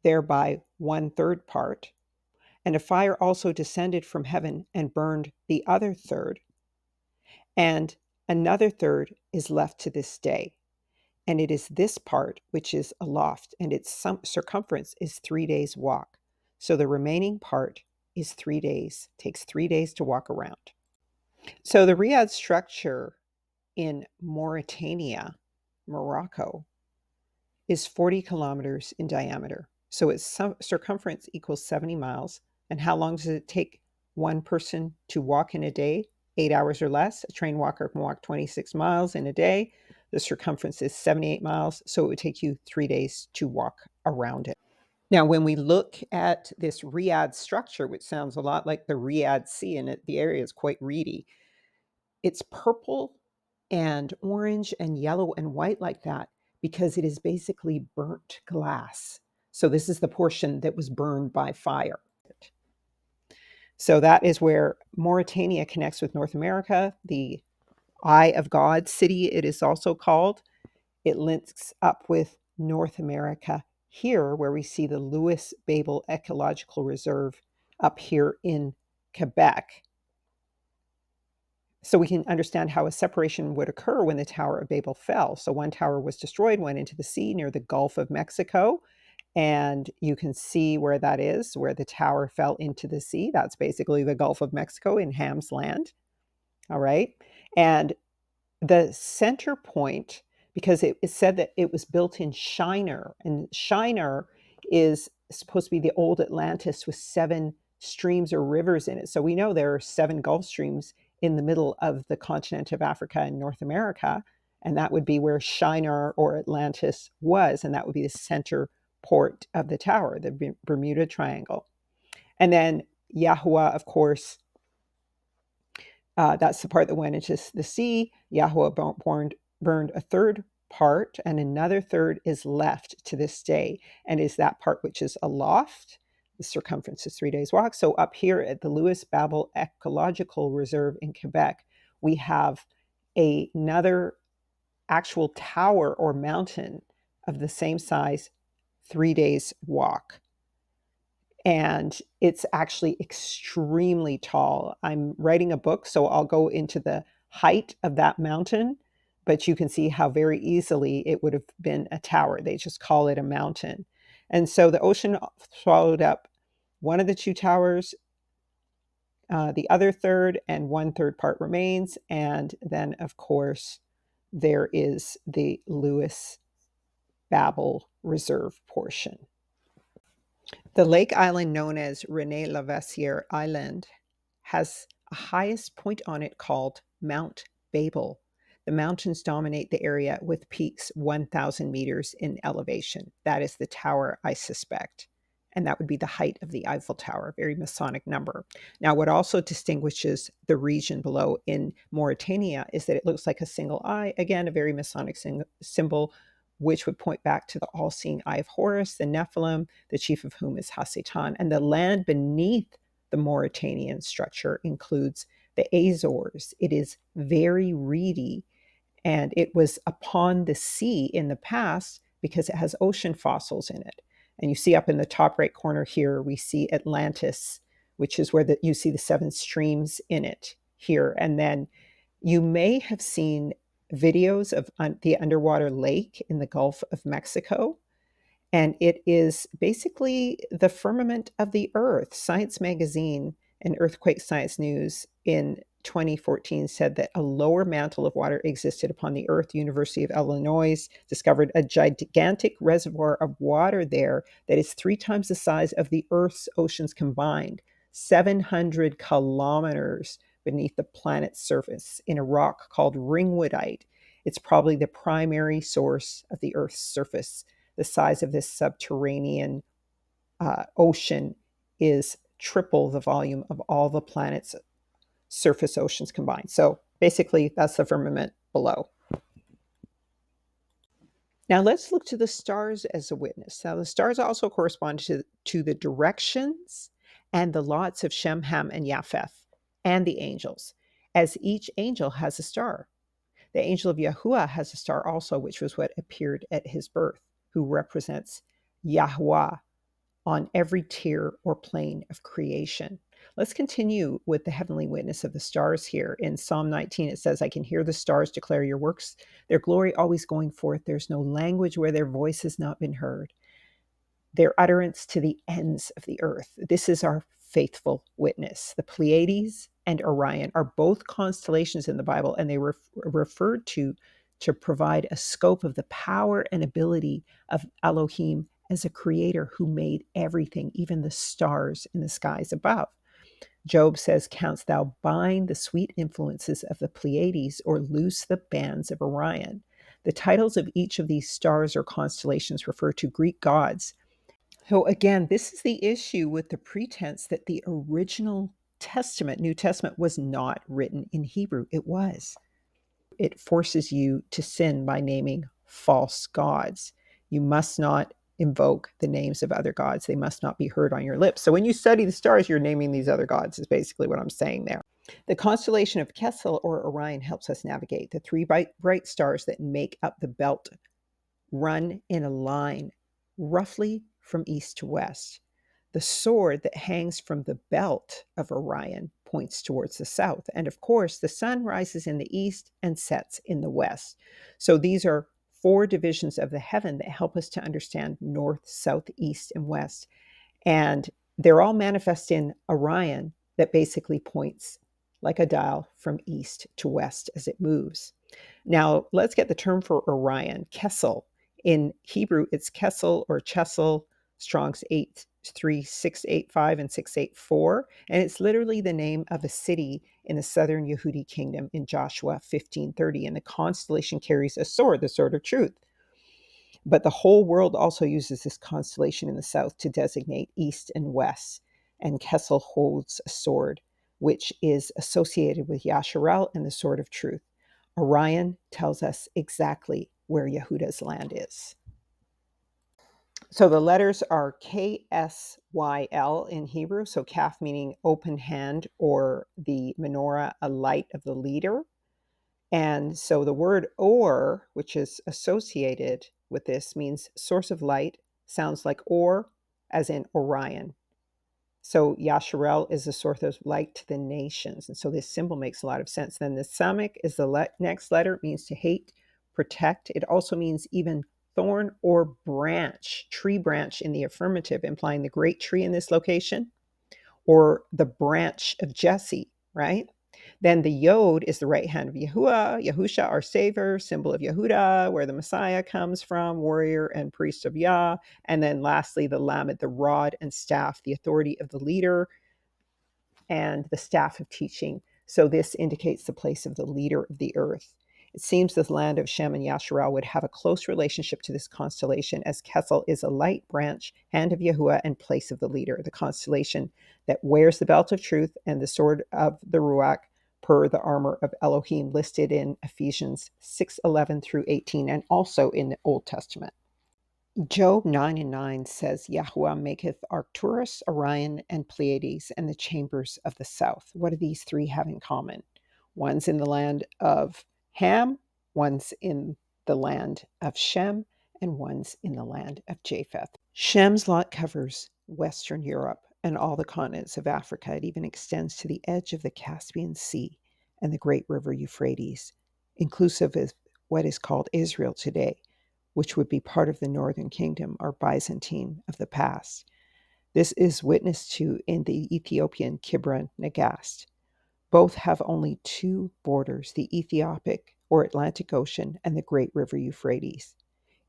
thereby 1/3 part. And a fire also descended from heaven and burned the other third. And another third is left to this day. And it is this part which is aloft, and its circumference is 3 days' walk. So the remaining part is 3 days, takes 3 days to walk around. So the Riyadh structure in Mauritania, Morocco, is 40 kilometers in diameter. So its circumference equals 70 miles. And how long does it take one person to walk in a day? 8 hours or less. A trained walker can walk 26 miles in a day. The circumference is 78 miles. So it would take you 3 days to walk around it. Now, when we look at this Riyadh structure, which sounds a lot like the Riyadh Sea, and the area is quite reedy, it's purple and orange and yellow and white like that because it is basically burnt glass. So this is the portion that was burned by fire. So that is where Mauritania connects with North America, the Eye of God city, it is also called. It links up with North America here, where we see the Lewis Babel Ecological Reserve up here in Quebec. So we can understand how a separation would occur when the Tower of Babel fell. So one tower was destroyed, went into the sea near the Gulf of Mexico. And you can see where that is, where the tower fell into the sea. That's basically the Gulf of Mexico in Ham's Land. All right. And the center point, because it said that it was built in Shinar, and Shinar is supposed to be the old Atlantis with 7 streams or rivers in it. So we know there are 7 Gulf streams in the middle of the continent of Africa and North America, and that would be where Shinar or Atlantis was, and that would be the center port of the tower, the Bermuda Triangle. And then Yahuwah, of course, that's the part that went into the sea. Yahuwah burned a third part, and another third is left to this day, and is that part which is aloft. The circumference is 3 days' walk. So up here at the Lewis Babel Ecological Reserve in Quebec, we have another actual tower or mountain of the same size, 3 days' walk. And it's actually extremely tall. I'm writing a book, so I'll go into the height of that mountain, but you can see how very easily it would have been a tower. They just call it a mountain. And so the ocean swallowed up one of the 2 towers, the other third, and 1/3 part remains. And then, of course, there is the Lewis Babel Reserve portion. The lake island known as René Lavassière Island has a highest point on it called Mount Babel. The mountains dominate the area with peaks 1,000 meters in elevation. That is the tower, I suspect. and that would be the height of the Eiffel Tower, a very Masonic number. Now, what also distinguishes the region below in Mauritania is that it looks like a single eye, again, a very Masonic symbol, which would point back to the all-seeing eye of Horus, the Nephilim, the chief of whom is Hasatan. And the land beneath the Mauritanian structure includes the Azores. It is very reedy, and it was upon the sea in the past because it has ocean fossils in it. And you see up in the top right corner here, we see Atlantis, which is where you see the seven streams in it here. And then you may have seen videos of the underwater lake in the Gulf of Mexico. And it is basically the firmament of the earth. Science Magazine and Earthquake Science News in 2014 said that a lower mantle of water existed upon the earth. University of Illinois discovered a gigantic reservoir of water there that is 3 times the size of the earth's oceans combined, 700 kilometers beneath the planet's surface in a rock called ringwoodite. It's probably the primary source of the earth's surface. The size of this subterranean ocean is triple the volume of all the planet's surface oceans combined. So basically, that's the firmament below. Now let's look to the stars as a witness. Now the stars also correspond to the directions and the lots of Shem, Ham, and Japheth, and the angels, as each angel has a star. The angel of Yahuwah has a star also, which was what appeared at his birth, who represents Yahuwah on every tier or plane of creation. Let's continue with the heavenly witness of the stars here. In Psalm 19, it says, I can hear the stars declare your works, their glory always going forth. There's no language where their voice has not been heard, their utterance to the ends of the earth. This is our faithful witness. The Pleiades and Orion are both constellations in the Bible, and they referred to provide a scope of the power and ability of Elohim as a creator who made everything, even the stars in the skies above. Job says, canst thou bind the sweet influences of the Pleiades or loose the bands of Orion? The titles of each of these stars or constellations refer to Greek gods. So again, this is the issue with the pretense that the original Testament, New Testament, was not written in Hebrew. It was. It forces you to sin by naming false gods. You must not invoke the names of other gods. They must not be heard on your lips. So when you study the stars, you're naming these other gods, is basically what I'm saying there. The constellation of Kessel or Orion helps us navigate. The 3 bright stars that make up the belt run in a line roughly from east to west. The sword that hangs from the belt of Orion points towards the south. And of course, the sun rises in the east and sets in the west. So these are 4 divisions of the heaven that help us to understand north, south, east, and west. And they're all manifest in Orion that basically points like a dial from east to west as it moves. Now, let's get the term for Orion, Kessel. In Hebrew, it's Kessel or Chessel, Strong's 83685 and 684. And it's literally the name of a city in the southern Yehudi kingdom in Joshua 15:30. And the constellation carries a sword, the sword of truth. But the whole world also uses this constellation in the south to designate east and west. And Kessel holds a sword, which is associated with Yasharel and the sword of truth. Orion tells us exactly where Yehuda's land is. So the letters are KSYL in Hebrew, so Kaf meaning open hand, or the menorah, a light of the leader. And so the word or, which is associated with this, means source of light, sounds like or, as in Orion. So Yasharel is the source of light to the nations. And so this symbol makes a lot of sense. Then the Samic is the next letter. It means to hate, protect. It also means even thorn or branch, tree branch in the affirmative, implying the great tree in this location, or the branch of Jesse, right? Then the Yod is the right hand of Yahuwah, Yahusha, our Savior, symbol of Yehuda, where the Messiah comes from, warrior and priest of Yah. And then lastly, the Lamed, the rod and staff, the authority of the leader and the staff of teaching. So this indicates the place of the leader of the earth. It seems the land of Shem and Yasharal would have a close relationship to this constellation, as Kessel is a light branch, hand of Yahuwah, and place of the leader, the constellation that wears the belt of truth and the sword of the Ruach, per the armor of Elohim, listed in Ephesians 6:11 through 18, and also in the Old Testament. Job 9:9 says, Yahuwah maketh Arcturus, Orion, and Pleiades, and the chambers of the south. What do these three have in common? One's in the land of Ham, one's in the land of Shem, and one's in the land of Japheth. Shem's lot covers Western Europe and all the continents of Africa. It even extends to the edge of the Caspian Sea and the great river Euphrates, inclusive of what is called Israel today, which would be part of the Northern Kingdom or Byzantine of the past. This is witnessed to in the Ethiopian Kibra Nagast. Both have only two borders, the Ethiopic or Atlantic Ocean and the great river Euphrates.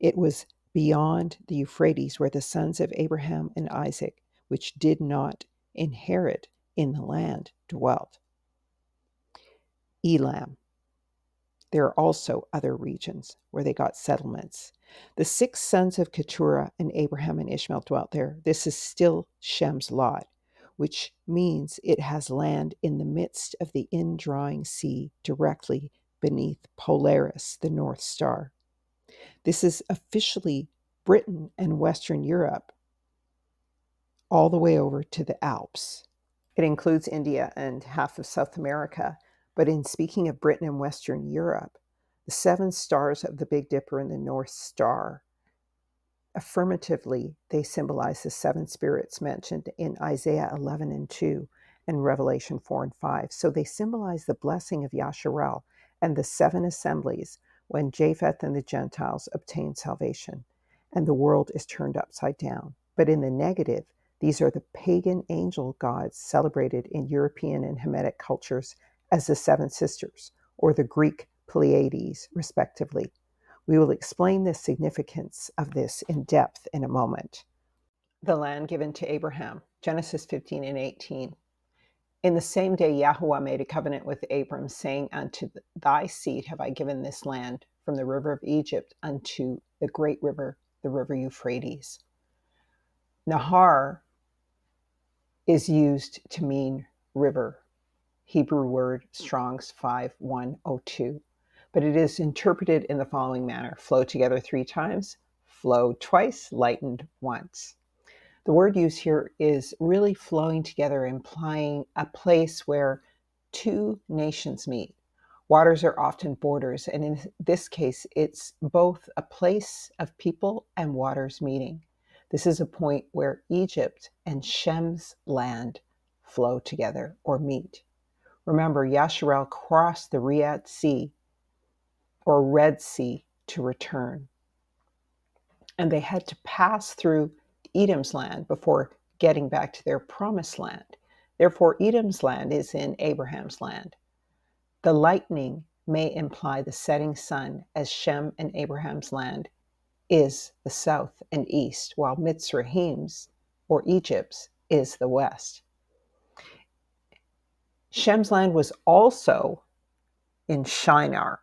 It was beyond the Euphrates where the sons of Abraham and Isaac, which did not inherit in the land, dwelt. Elam. There are also other regions where they got settlements. The 6 sons of Keturah and Abraham and Ishmael dwelt there. This is still Shem's lot, which means it has land in the midst of the indrawing sea directly beneath Polaris, the North Star. This is officially Britain and Western Europe, all the way over to the Alps. It includes India and half of South America. But in speaking of Britain and Western Europe, the 7 stars of the Big Dipper and the North Star, affirmatively, they symbolize the 7 spirits mentioned in Isaiah 11 and 2 and Revelation 4 and 5. So they symbolize the blessing of Yasharel and the 7 assemblies when Japheth and the Gentiles obtain salvation and the world is turned upside down. But in the negative, these are the pagan angel gods celebrated in European and Hamitic cultures as the 7 sisters, or the Greek Pleiades, respectively. We will explain the significance of this in depth in a moment. The land given to Abraham, Genesis 15 and 18. In the same day Yahuwah made a covenant with Abram, saying, Unto thy seed have I given this land, from the river of Egypt unto the great river, the river Euphrates. Nahar is used to mean river, Hebrew word Strong's 5102. But it is interpreted in the following manner: flow together 3 times, flow twice, lightened once. The word used here is really flowing together, implying a place where 2 nations meet. Waters are often borders, and in this case, it's both a place of people and waters meeting. This is a point where Egypt and Shem's land flow together or meet. Remember, Yasharel crossed the Riat Sea or Red Sea to return. And they had to pass through Edom's land before getting back to their promised land. Therefore, Edom's land is in Abraham's land. The lightning may imply the setting sun, as Shem and Abraham's land is the south and east, while Mitzrayim's or Egypt's is the west. Shem's land was also in Shinar,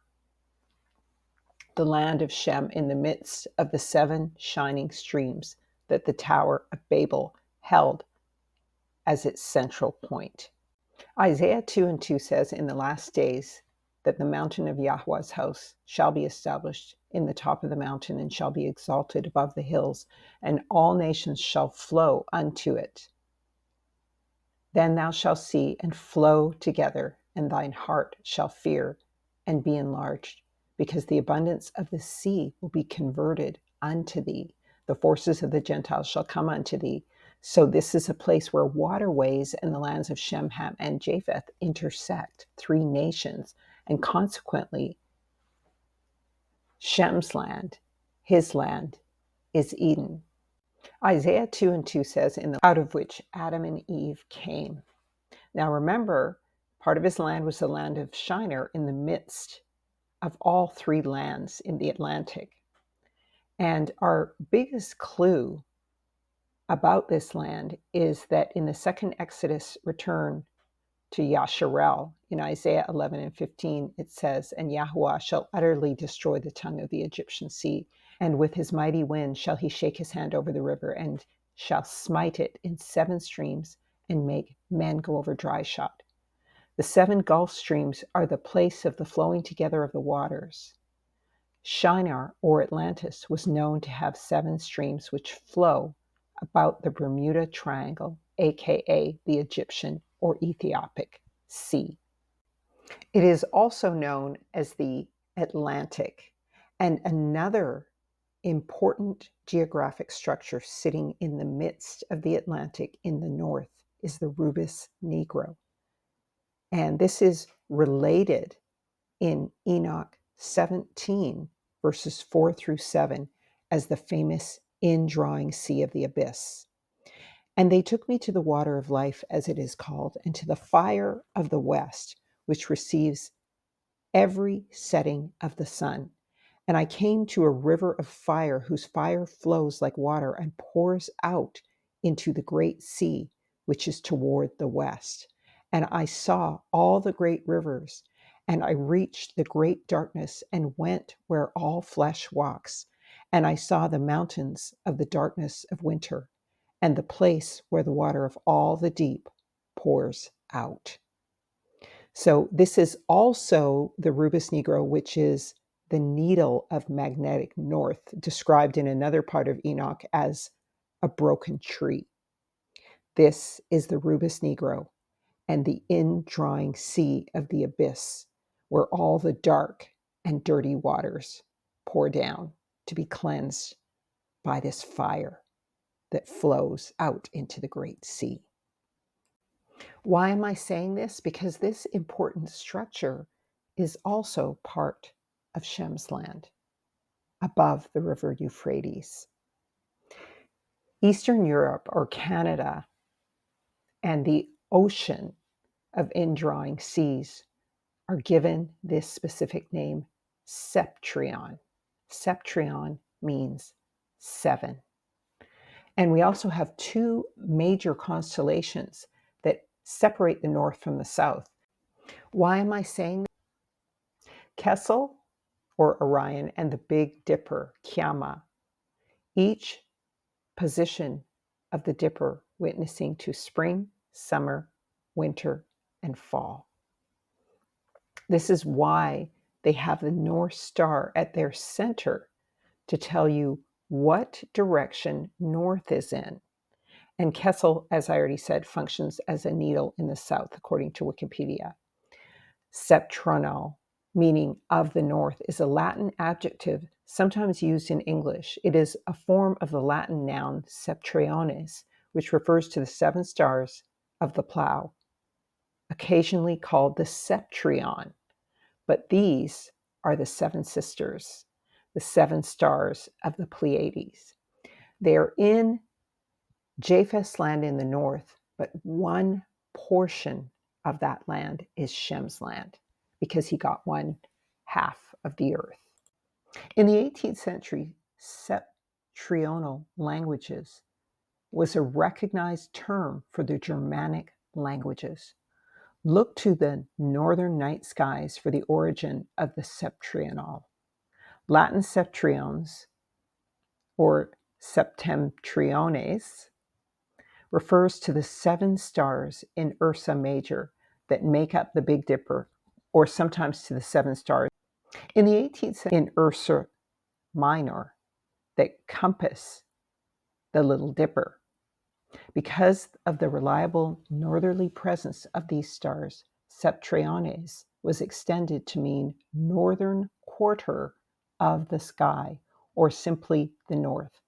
the land of Shem, in the midst of the 7 shining streams that the Tower of Babel held as its central point. Isaiah 2 and 2 says, In the last days that the mountain of Yahweh's house shall be established in the top of the mountain and shall be exalted above the hills, and all nations shall flow unto it. Then thou shalt see and flow together, and thine heart shall fear and be enlarged, because the abundance of the sea will be converted unto thee. The forces of the Gentiles shall come unto thee. So this is a place where waterways and the lands of Shem, Ham, and Japheth intersect, 3 nations, and consequently, Shem's land, his land, is Eden. Isaiah 2 and 2 says, out of which Adam and Eve came. Now remember, part of his land was the land of Shinar in the midst of all 3 lands in the Atlantic. And our biggest clue about this land is that in the second Exodus return to Yasharel. In Isaiah 11 and 15, it says, "And Yahuwah shall utterly destroy the tongue of the Egyptian sea, and with his mighty wind shall he shake his hand over the river, and shall smite it in 7 streams, and make men go over dry shod." The 7 Gulf streams are the place of the flowing together of the waters. Shinar, or Atlantis, was known to have 7 streams which flow about the Bermuda Triangle, aka the Egyptian or Ethiopic Sea. It is also known as the Atlantic, and another important geographic structure sitting in the midst of the Atlantic in the north is the Rubus Negro. And this is related in Enoch 17, verses 4 through 7, as the famous indrawing sea of the abyss. "And they took me to the water of life, as it is called, and to the fire of the west, which receives every setting of the sun. And I came to a river of fire, whose fire flows like water and pours out into the great sea, which is toward the west. And I saw all the great rivers, and I reached the great darkness and went where all flesh walks. And I saw the mountains of the darkness of winter, and the place where the water of all the deep pours out." So this is also the Rubus Negro, which is the needle of magnetic north, described in another part of Enoch as a broken tree. This is the Rubus Negro and the indrawing sea of the abyss, where all the dark and dirty waters pour down to be cleansed by this fire that flows out into the great sea. Why am I saying this? Because this important structure is also part of Shem's land, above the river Euphrates. Eastern Europe, or Canada, and the ocean of indrawing seas are given this specific name, Septrion. Septrion means 7. And we also have 2 major constellations that separate the north from the south. Why am I saying that? Kessel, or Orion, and the Big Dipper, Kiama, each position of the Dipper witnessing to spring, summer, winter, and fall. This is why they have the North Star at their center to tell you what direction north is in. And Kessel, as I already said, functions as a needle in the south, according to Wikipedia. Septronal, meaning of the north, is a Latin adjective sometimes used in English. It is a form of the Latin noun septriones, which refers to the 7 stars of the plow, occasionally called the septrion. But these are the 7 sisters, the 7 stars of the Pleiades. They are in Japheth's land in the north, but one portion of that land is Shem's land, because he got 1/2 of the earth. In the 18th century, septrional languages was a recognized term for the Germanic languages. Look to the northern night skies for the origin of the septrional. Latin septrions, or septentriones, refers to the 7 stars in Ursa Major that make up the Big Dipper, or sometimes to the 7 stars in the 18th century in Ursa Minor that compass the Little Dipper. Because of the reliable northerly presence of these stars, septriones was extended to mean northern quarter of the sky, or simply the north.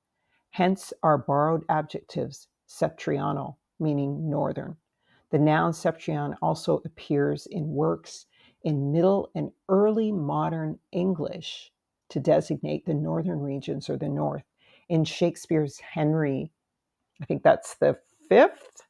Hence our borrowed adjectives, septrional, meaning northern. The noun septrion also appears in works in Middle and Early Modern English to designate the northern regions or the north. In Shakespeare's Henry, I think that's the 5th,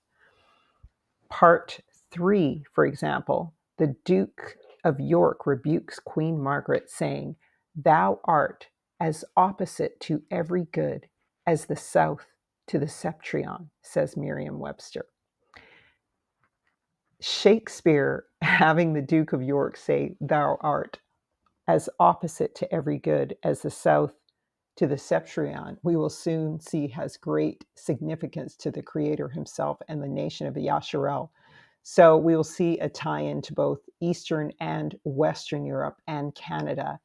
part 3, for example, the Duke of York rebukes Queen Margaret, saying, "Thou art as opposite to every good as the south to the septrion," says Merriam-Webster. Shakespeare having the Duke of York say, "Thou art as opposite to every good as the south to the Septrion," we will soon see has great significance to the creator himself and the nation of Yasharel. So we will see a tie-in to both Eastern and Western Europe and Canada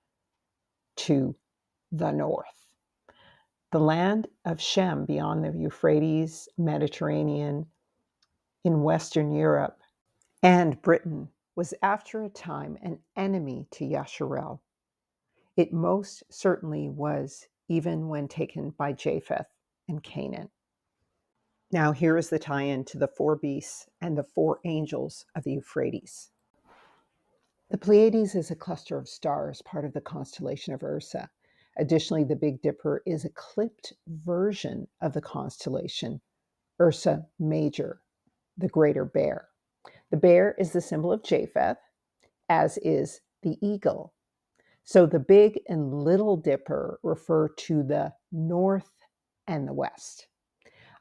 to the north. The land of Shem beyond the Euphrates, Mediterranean, in Western Europe, and Britain was after a time an enemy to Yasharel. It most certainly was, even when taken by Japheth and Canaan. Now, here is the tie in to the four beasts and the four angels of the Euphrates. The Pleiades is a cluster of stars, part of the constellation of Ursa. Additionally, the Big Dipper is a clipped version of the constellation Ursa Major, the Greater Bear. The bear is the symbol of Japheth, as is the eagle. So the Big and Little Dipper refer to the north and the west.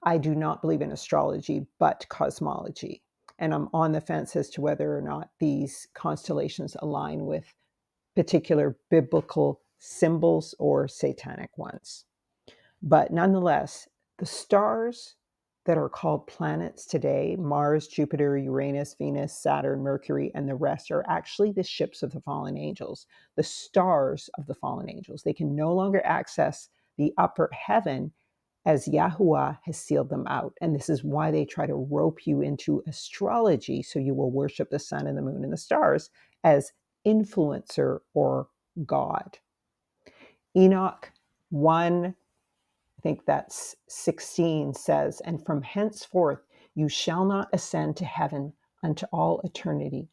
I do not believe in astrology, but cosmology. And I'm on the fence as to whether or not these constellations align with particular biblical symbols or satanic ones. But nonetheless, the stars that are called planets today, Mars, Jupiter, Uranus, Venus, Saturn, Mercury, and the rest, are actually the ships of the fallen angels, the stars of the fallen angels. They can no longer access the upper heaven as Yahuwah has sealed them out. And this is why they try to rope you into astrology so you will worship the sun and the moon and the stars as influencer or God. Enoch 1, I think that's 16, says, "And from henceforth you shall not ascend to heaven unto all eternity.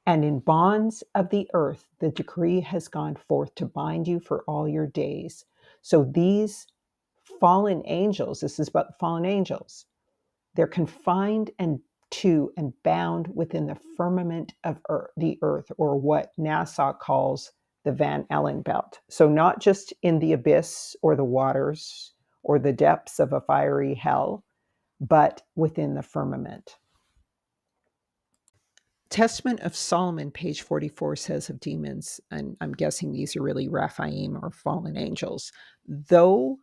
And in bonds of the earth the decree has gone forth to bind you for all your days." So these fallen angels, this is about the fallen angels, they're confined and bound within the firmament of the earth, or what NASA calls the Van Allen belt. So not just in the abyss or the waters or the depths of a fiery hell, but within the firmament. Testament of Solomon, page 44, says of demons, and I'm guessing these are really Raphaim or fallen angels, though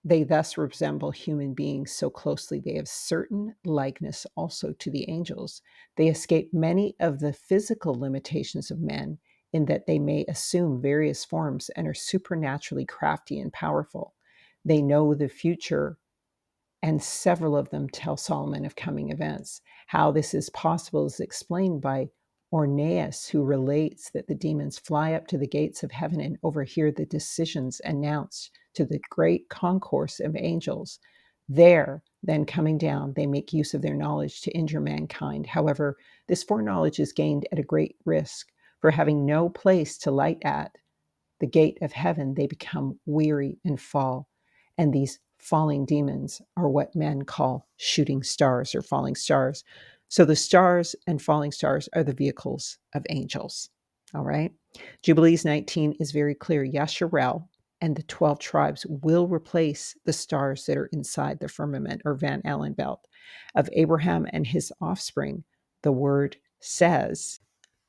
they thus resemble human beings so closely, they have certain likeness also to the angels. They escape many of the physical limitations of men in that they may assume various forms and are supernaturally crafty and powerful. They know the future, and several of them tell Solomon of coming events. How this is possible is explained by Orneas, who relates that the demons fly up to the gates of heaven and overhear the decisions announced to the great concourse of angels. There, then coming down, they make use of their knowledge to injure mankind. However, this foreknowledge is gained at a great risk, for having no place to light at the gate of heaven, they become weary and fall. And these falling demons are what men call shooting stars or falling stars. So the stars and falling stars are the vehicles of angels. All right. Jubilees 19 is very clear. Yasharel and the 12 tribes will replace the stars that are inside the firmament or Van Allen belt of Abraham and his offspring. The word says,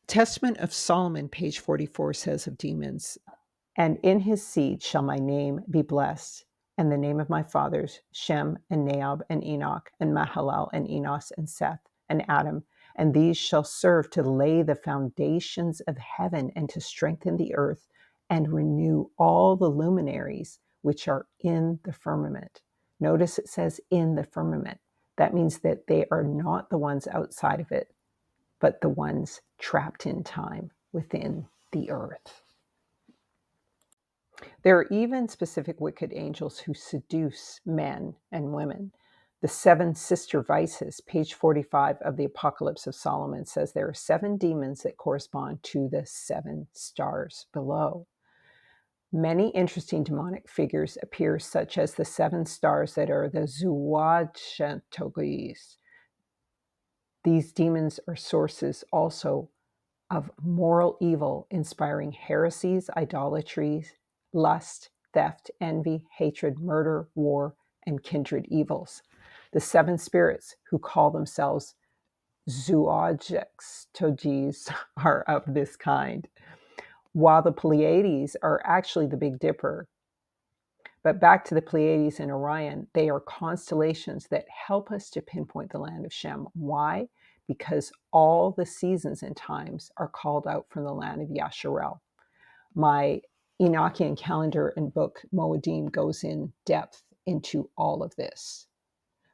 Testament of Solomon, page 44, says of demons, "And in his seed shall my name be blessed, and the name of my fathers, Shem and Naab and Enoch and Mahalalel and Enos and Seth and Adam. And these shall serve to lay the foundations of heaven and to strengthen the earth and renew all the luminaries which are in the firmament." Notice it says in the firmament. That means that they are not the ones outside of it, but the ones trapped in time within the earth. There are even specific wicked angels who seduce men and women. The seven sister vices, page 45 of the Apocalypse of Solomon, says there are seven demons that correspond to the seven stars below. Many interesting demonic figures appear, such as the seven stars that are the Zuwadzentogis. These demons are sources also of moral evil, inspiring heresies, idolatries, lust, theft, envy, hatred, murder, war, and kindred evils. The seven spirits, who call themselves zooxystoges are of this kind, while the Pleiades are actually the Big Dipper. But back to the Pleiades and Orion, they are constellations that help us to pinpoint the land of Shem. Why? Because all the seasons and times are called out from the land of Yasharel. My Enochian calendar and book, Moedim, goes in depth into all of this.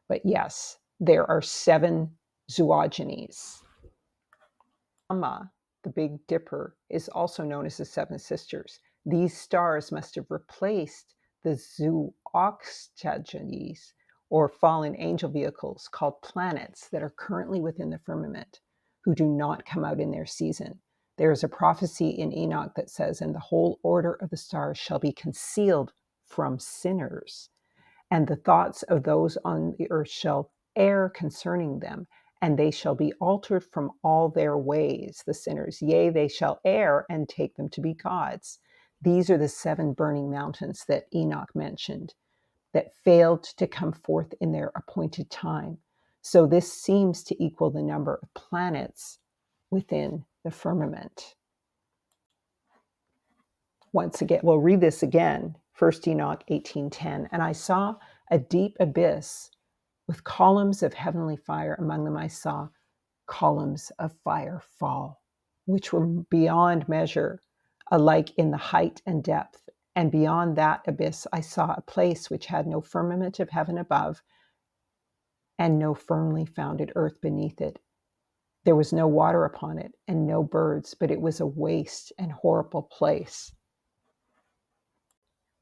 But yes, there are 7 zoogonies. Amma, the Big Dipper, is also known as the Seven Sisters. These stars must have replaced the zooxystoges, or fallen angel vehicles called planets, that are currently within the firmament, who do not come out in their season. There is a prophecy in Enoch that says, "And the whole order of the stars shall be concealed from sinners, and the thoughts of those on the earth shall err concerning them, and they shall be altered from all their ways, the sinners. Yea, they shall err and take them to be gods." These are the 7 burning mountains that Enoch mentioned that failed to come forth in their appointed time. So this seems to equal the number of planets within the firmament. Once again, we'll read this again. 1 Enoch 18:10. "And I saw a deep abyss with columns of heavenly fire. Among them I saw columns of fire fall, which were beyond measure, alike in the height and depth. And beyond that abyss I saw a place which had no firmament of heaven above, and no firmly founded earth beneath it. There was no water upon it, and no birds, but it was a waste and horrible place.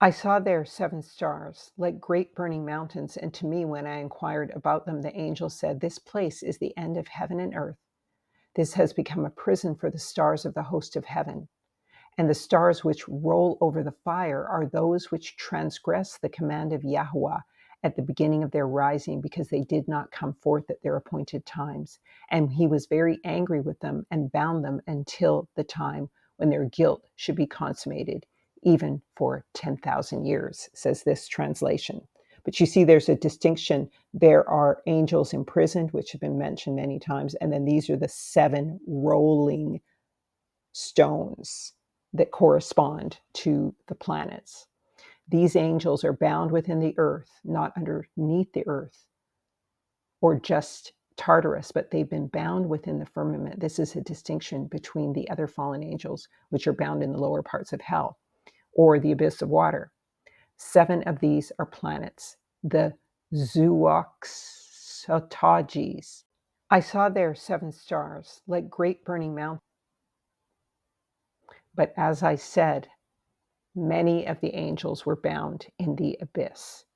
I saw there 7 stars, like great burning mountains, and to me, when I inquired about them, the angel said, 'This place is the end of heaven and earth. This has become a prison for the stars of the host of heaven. And the stars which roll over the fire are those which transgress the command of Yahuwah at the beginning of their rising, because they did not come forth at their appointed times. And he was very angry with them and bound them until the time when their guilt should be consummated, even for 10,000 years," says this translation. But you see, there's a distinction. There are angels imprisoned, which have been mentioned many times, and then these are the 7 rolling stones that correspond to the planets. These angels are bound within the earth, not underneath the earth or just Tartarus, but they've been bound within the firmament. This is a distinction between the other fallen angels, which are bound in the lower parts of hell or the abyss of water. 7 of these are planets, the zooxystoges. I saw there 7 stars, like great burning mountains. But as I said, many of the angels were bound in the abyss.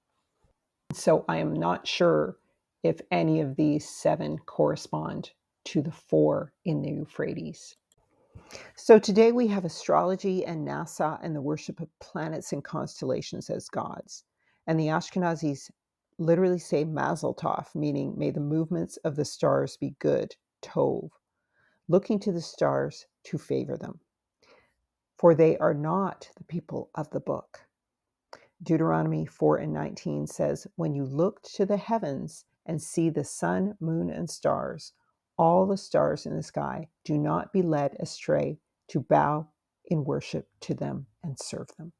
So I am not sure if any of these 7 correspond to the 4 in the Euphrates. So today we have astrology and NASA and the worship of planets and constellations as gods. And the Ashkenazis literally say Mazel Tov, meaning may the movements of the stars be good, Tov, looking to the stars to favor them. For they are not the people of the book. Deuteronomy 4:19 says, "When you look to the heavens and see the sun, moon, and stars, all the stars in the sky, do not be led astray to bow in worship to them and serve them."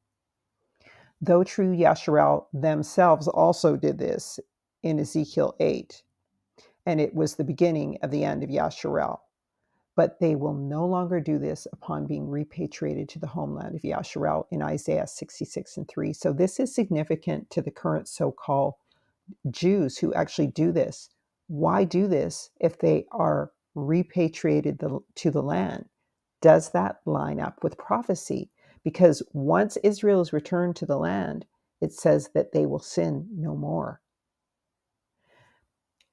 Though true, Yasharel themselves also did this in Ezekiel 8, and it was the beginning of the end of Yasharel. But they will no longer do this upon being repatriated to the homeland of Yasharel in Isaiah 66:3. So this is significant to the current so-called Jews who actually do this. Why do this if they are repatriated to the land? Does that line up with prophecy? Because once Israel is returned to the land, it says that they will sin no more.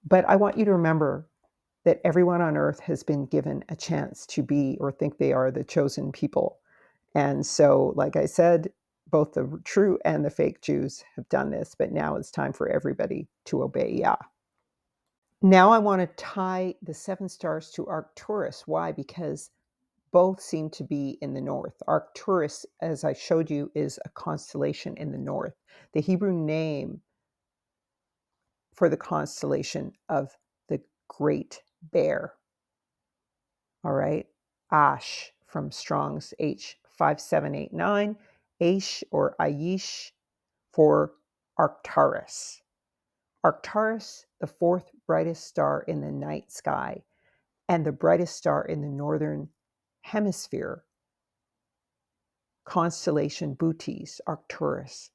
But I want you to remember that everyone on earth has been given a chance to be or think they are the chosen people. And so, like I said, both the true and the fake Jews have done this, but now it's time for everybody to obey Yah. Now I want to tie the 7 stars to Arcturus. Why? Because both seem to be in the north. Arcturus, as I showed you, is a constellation in the north. The Hebrew name for the constellation of the Great bear. All right. Ash from Strong's H5789, Aish or Aish for Arcturus. Arcturus, the fourth brightest star in the night sky and the brightest star in the northern hemisphere. Constellation Bootes, Arcturus.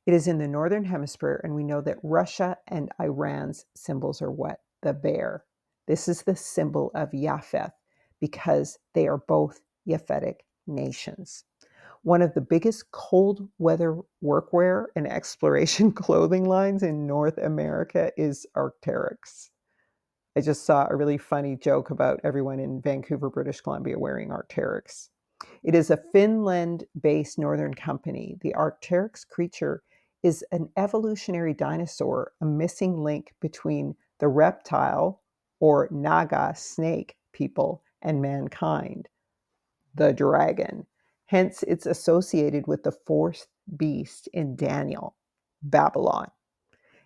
It is in the northern hemisphere, and we know that Russia and Iran's symbols are what? The bear. This is the symbol of Japheth because they are both Japhetic nations. One of the biggest cold weather workwear and exploration clothing lines in North America is Arc'teryx. I just saw a really funny joke about everyone in Vancouver, British Columbia wearing Arc'teryx. It is a Finland-based northern company. The Arc'teryx creature is an evolutionary dinosaur, a missing link between the reptile or Naga snake people and mankind, the dragon. Hence, it's associated with the fourth beast in Daniel, Babylon.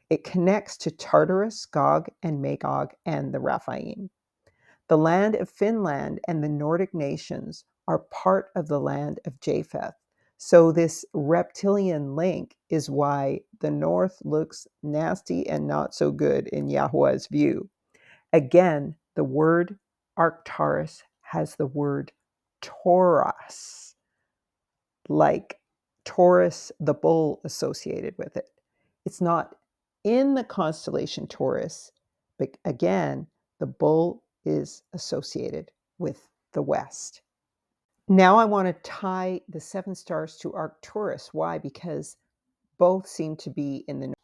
It connects to Tartarus, Gog and Magog, and the Rephaim. The land of Finland and the Nordic nations are part of the land of Japheth. So this reptilian link is why the north looks nasty and not so good in Yahweh's view. Again, the word Arcturus has the word Taurus, like Taurus the bull associated with it. It's not in the constellation Taurus, but again, the bull is associated with the west. Now I want to tie the 7 stars to Arcturus. Why? Because both seem to be in the north.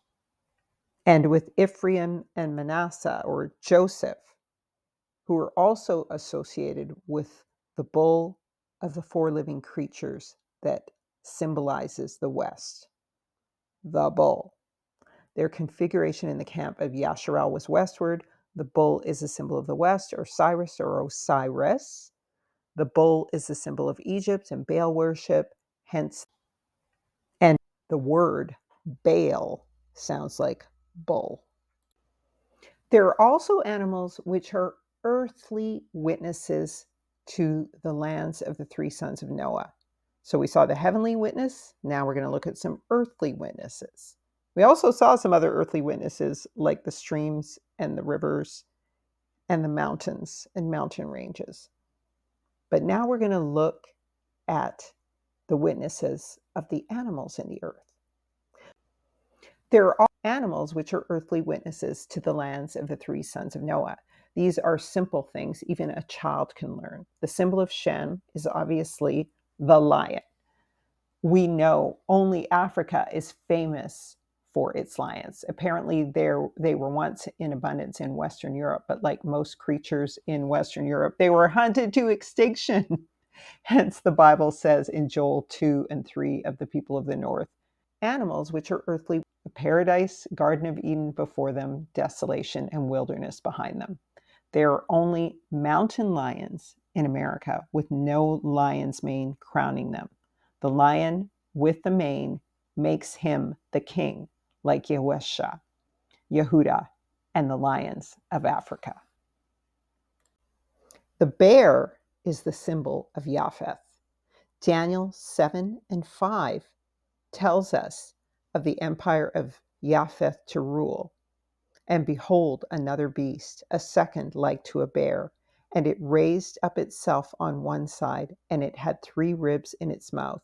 And with Ephraim and Manasseh, or Joseph, who are also associated with the bull of the 4 living creatures that symbolizes the west, the bull. Their configuration in the camp of Yasharal was westward. The bull is a symbol of the west, or Cyrus or Osiris. The bull is the symbol of Egypt and Baal worship, hence, and the word Baal sounds like bull. There are also animals which are earthly witnesses to the lands of the 3 sons of Noah. So we saw the heavenly witness. Now we're going to look at some earthly witnesses. We also saw some other earthly witnesses like the streams and the rivers and the mountains and mountain ranges. But now we're going to look at the witnesses of the animals in the earth. There are animals which are earthly witnesses to the lands of the 3 sons of Noah. These are simple things even a child can learn. The symbol of Shem is obviously the lion. We know only Africa is famous for its lions. Apparently they were once in abundance in Western Europe, but like most creatures in Western Europe, they were hunted to extinction. Hence the Bible says in Joel 2 and 3 of the people of the north, animals which are earthly, a paradise, Garden of Eden before them, desolation and wilderness behind them. There are only mountain lions in America with no lion's mane crowning them. The lion with the mane makes him the king, like Yahweh, Yehuda, and the lions of Africa. The bear is the symbol of Japheth. Daniel 7 and 5 tells us of the empire of Japheth to rule. And behold, another beast, a second like to a bear, and it raised up itself on one side, and it had 3 ribs in its mouth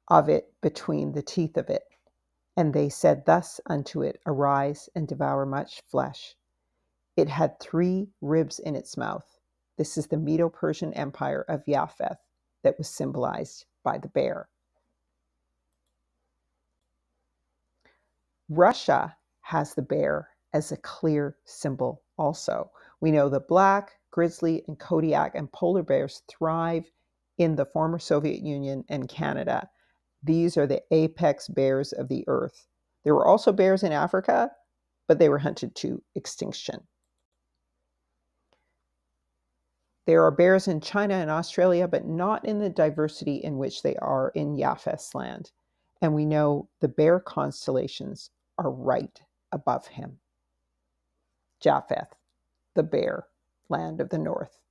of it between the teeth of it. And they said thus unto it, Arise and devour much flesh. It had 3 ribs in its mouth. This is the Medo-Persian Empire of Japheth that was symbolized by the bear. Russia has the bear as a clear symbol also. We know the black, grizzly, and Kodiak and polar bears thrive in the former Soviet Union and Canada. These are the apex bears of the earth. There were also bears in Africa, but they were hunted to extinction. There are bears in China and Australia, but not in the diversity in which they are in Japheth's land. And we know the bear constellations are right above him. Japheth. the bare land of the north.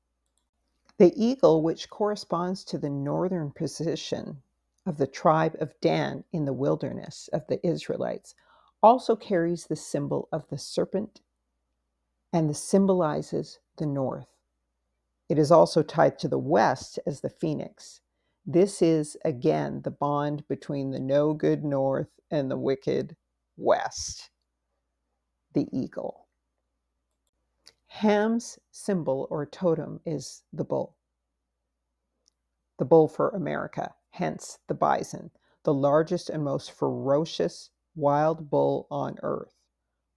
The eagle, which corresponds to the northern position of the tribe of Dan in the wilderness of the Israelites, also carries the symbol of the serpent and symbolizes the north. It is also tied to the west as the phoenix. This is, again, the bond between the no good north and the wicked west, the eagle. Ham's symbol or totem is the bull for America, hence the bison, the largest and most ferocious wild bull on earth,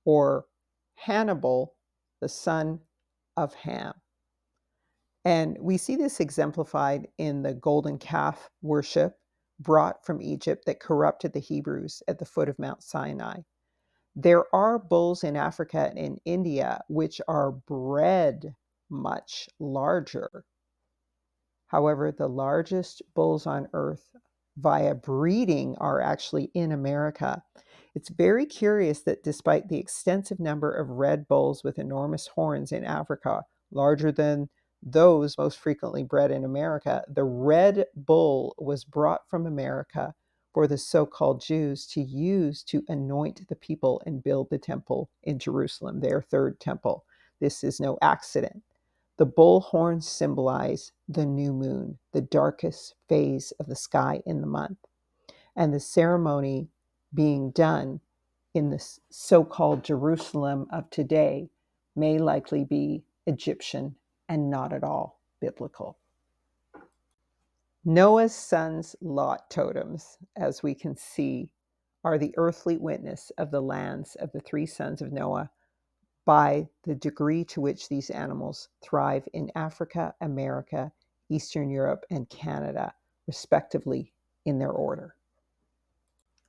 or Hannibal, the son of Ham. And we see this exemplified in the golden calf worship brought from Egypt that corrupted the Hebrews at the foot of Mount Sinai. There are bulls in Africa and in India which are bred much larger. However, the largest bulls on earth via breeding are actually in America. It's very curious that despite the extensive number of red bulls with enormous horns in Africa, larger than those most frequently bred in America, the red bull was brought from America for the so-called Jews to use to anoint the people and build the temple in Jerusalem, their third temple. This is no accident. The bull horns symbolize the new moon, the darkest phase of the sky in the month, and the ceremony being done in the so-called Jerusalem of today may likely be Egyptian and not at all biblical. Noah's sons' lot totems, as we can see, are the earthly witness of the lands of the three sons of Noah by the degree to which these animals thrive in Africa, America, Eastern Europe, and Canada, respectively, in their order.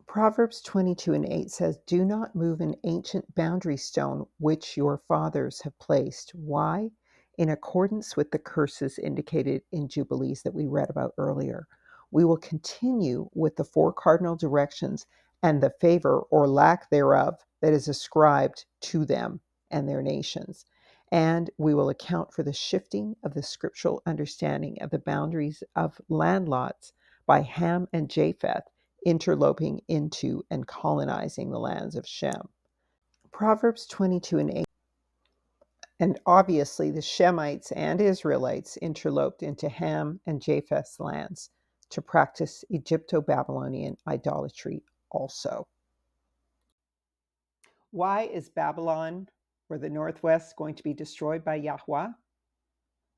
Proverbs 22:8 says, "Do not move an ancient boundary stone which your fathers have placed." Why? In accordance with the curses indicated in Jubilees that we read about earlier. We will continue with the four cardinal directions and the favor or lack thereof that is ascribed to them and their nations. And we will account for the shifting of the scriptural understanding of the boundaries of land lots by Ham and Japheth interloping into and colonizing the lands of Shem. Proverbs 22:8. And obviously, the Shemites and Israelites interloped into Ham and Japheth's lands to practice Egypto-Babylonian idolatry also. Why is Babylon or the Northwest going to be destroyed by Yahweh?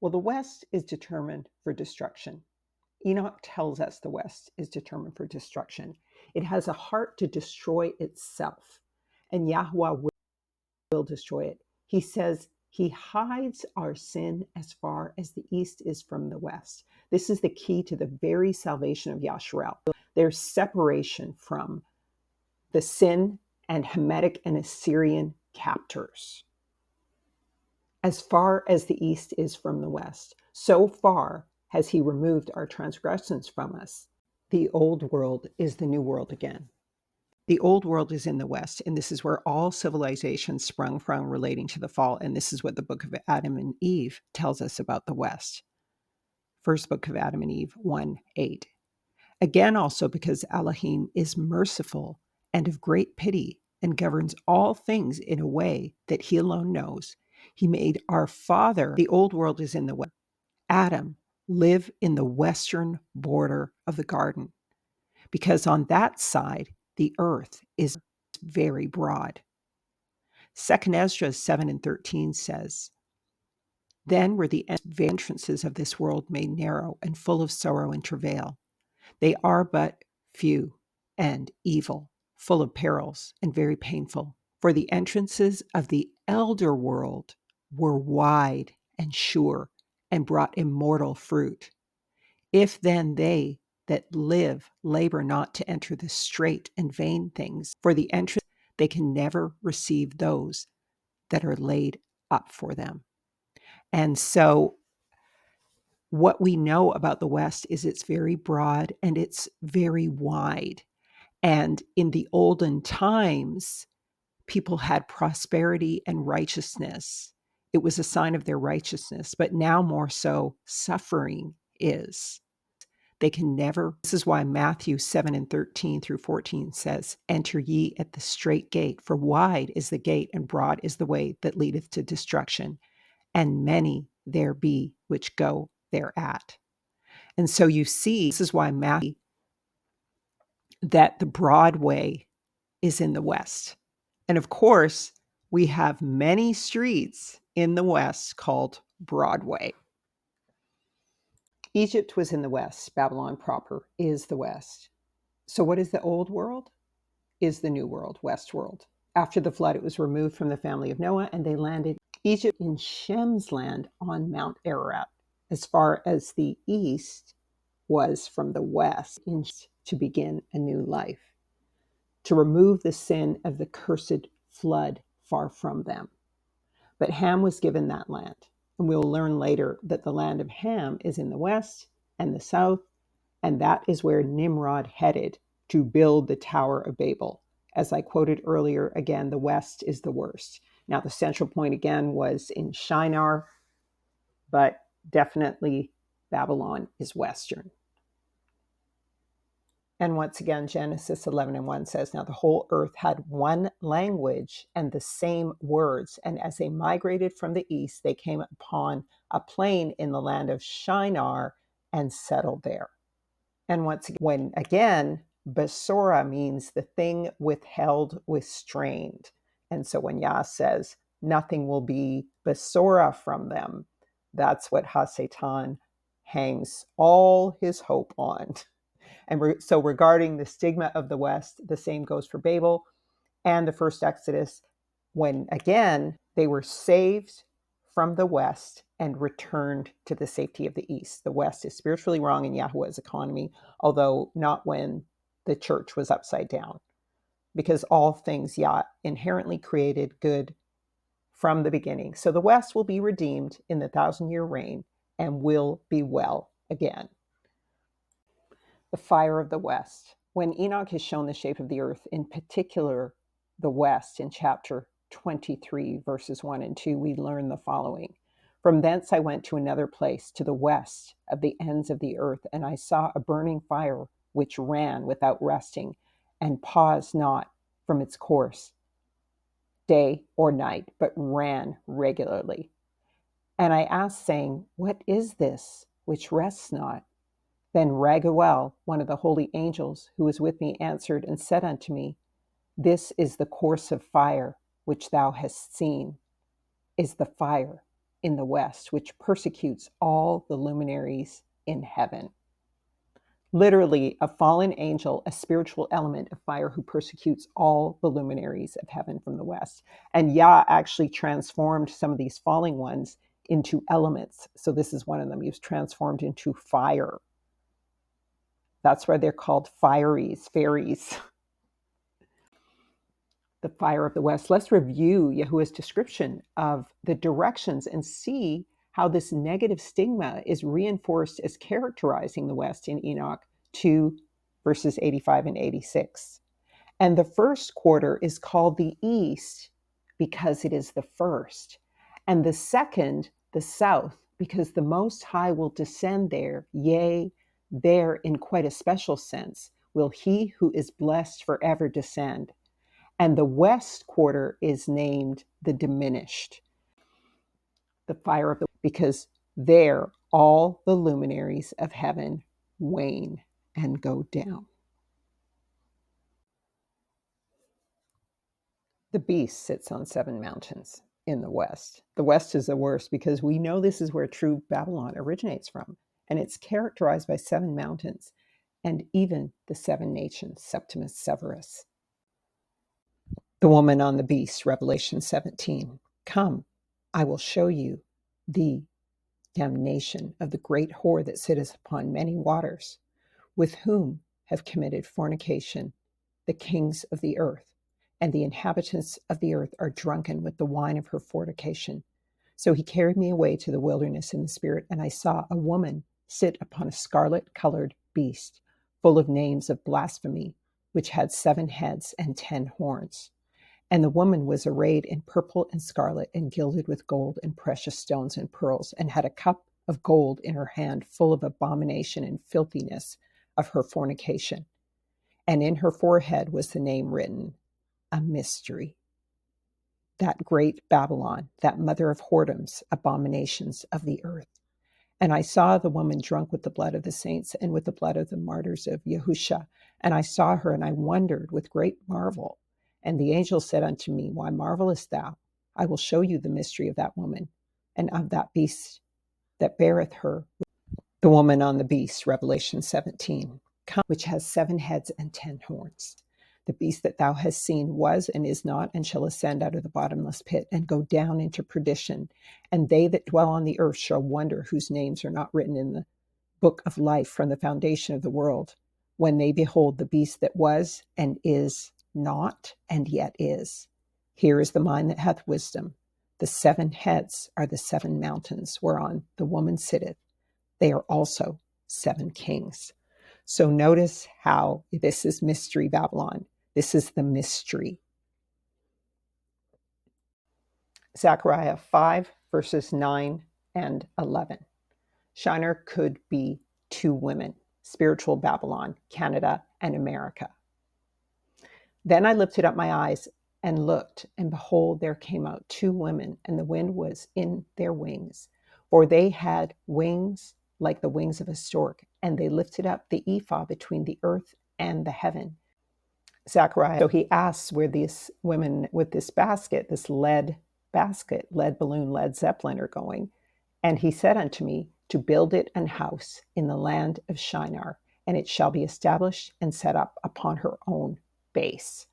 Well, the West is determined for destruction. Enoch tells us the West is determined for destruction. It has a heart to destroy itself, and Yahweh will destroy it. He says he hides our sin as far as the east is from the west. This is the key to the very salvation of Yasharel. There's separation from the sin and Hamitic and Assyrian captors. As far as the east is from the west, so far has he removed our transgressions from us. The old world is the new world again. The old world is in the west, and this is where all civilization sprung from relating to the fall, and this is what the book of Adam and Eve tells us about the west. First book of Adam and Eve 1:8. Again, also because Elohim is merciful and of great pity and governs all things in a way that he alone knows, he made our father, the old world is in the west, Adam, live in the western border of the garden, because on that side, the earth is very broad. 2 Ezra 7:13 says, "Then were the entrances of this world made narrow and full of sorrow and travail. They are but few and evil, full of perils and very painful. For the entrances of the elder world were wide and sure and brought immortal fruit. If then they that live labor not to enter the straight and vain things, for the entrance they can never receive those that are laid up for them." And so what we know about the West is it's very broad and it's very wide. And in the olden times, people had prosperity and righteousness It was a sign of their righteousness, but now more so, suffering is. They can never. This is why Matthew 7:13-14 says, "Enter ye at the strait gate, for wide is the gate and broad is the way that leadeth to destruction, and many there be which go thereat." And so you see, this is why Matthew, that the broad way is in the west. And of course, we have many streets in the west called Broadway. Egypt was in the west. Babylon proper is the west. So what is the old world? Is the new world, west world. After the flood, it was removed from the family of Noah, and they landed Egypt in Shem's land on Mount Ararat. As far as the east was from the west, to begin a new life, to remove the sin of the cursed flood far from them. But Ham was given that land. And we'll learn later that the land of Ham is in the west and the south, and that is where Nimrod headed to build the Tower of Babel. As I quoted earlier, again, the west is the worst. Now, the central point again was in Shinar, but definitely Babylon is western. And once again, Genesis 11:1 says, "Now the whole earth had one language and the same words. And as they migrated from the east, they came upon a plain in the land of Shinar and settled there." And once again, when again, Besora means the thing withheld, restrained. And so when Yah says, nothing will be Besora from them, that's what Hasatan hangs all his hope on. And so regarding the stigma of the West, the same goes for Babel and the first Exodus, when again, they were saved from the West and returned to the safety of the East. The West is spiritually wrong in Yahweh's economy, although not when the church was upside down, because all things Yah inherently created good from the beginning. So the West will be redeemed in the 1,000-year reign and will be well again. The fire of the West. When Enoch is shown the shape of the earth, in particular the West, in chapter 23, verses 1 and 2, we learn the following. "From thence I went to another place, to the west of the ends of the earth, and I saw a burning fire which ran without resting, and paused not from its course, day or night, but ran regularly. And I asked, saying, What is this which rests not? Then Raguel, one of the holy angels who was with me, answered and said unto me, This is the course of fire which thou hast seen, is the fire in the west, which persecutes all the luminaries in heaven." Literally, a fallen angel, a spiritual element of fire who persecutes all the luminaries of heaven from the west. And Yah actually transformed some of these falling ones into elements. So this is one of them. He was transformed into fire. That's why they're called fairies. The fire of the west. Let's review Yahuwah's description of the directions and see how this negative stigma is reinforced as characterizing the west in Enoch 2, verses 85 and 86. And the first quarter is called the east because it is the first. And the second, the south, because the Most High will descend there, yea, there in quite a special sense will he who is blessed forever descend. And the west quarter is named the diminished, the fire of the, because there all the luminaries of heaven wane and go down. The beast sits on 7 mountains in the west. The west is the worst because we know this is where true Babylon originates from. And it's characterized by 7 mountains and even the 7 nations, Septimus Severus. The woman on the beast, Revelation 17. Come, I will show you the damnation of the great whore that sitteth upon many waters, with whom have committed fornication the kings of the earth, and the inhabitants of the earth are drunken with the wine of her fornication. So he carried me away to the wilderness in the spirit, and I saw a woman sit upon a scarlet-colored beast, full of names of blasphemy, which had 7 heads and 10 horns. And the woman was arrayed in purple and scarlet and gilded with gold and precious stones and pearls, and had a cup of gold in her hand full of abomination and filthiness of her fornication. And in her forehead was the name written, a mystery. That great Babylon, that mother of whoredoms, abominations of the earth. And I saw the woman drunk with the blood of the saints and with the blood of the martyrs of Yahusha. And I saw her, and I wondered with great marvel. And the angel said unto me, why marvelest thou? I will show you the mystery of that woman and of that beast that beareth her, the woman on the beast, Revelation 17, which has 7 heads and 10 horns. The beast that thou hast seen was and is not, and shall ascend out of the bottomless pit and go down into perdition. And they that dwell on the earth shall wonder, whose names are not written in the book of life from the foundation of the world, when they behold the beast that was and is not and yet is. Here is the mind that hath wisdom. The 7 heads are the 7 mountains whereon the woman sitteth. They are also 7 kings. So notice how this is Mystery Babylon. This is the mystery. Zechariah 5, verses 9 and 11. Shinar could be 2 women, spiritual Babylon, Canada, and America. Then I lifted up my eyes and looked, and behold, there came out 2 women, and the wind was in their wings. For they had wings like the wings of a stork, and they lifted up the ephah between the earth and the heaven. Zechariah, so he asks where these women with this basket, this lead basket, lead balloon, lead Zeppelin are going. And he said unto me, to build it an house in the land of Shinar, and it shall be established and set up upon her own base.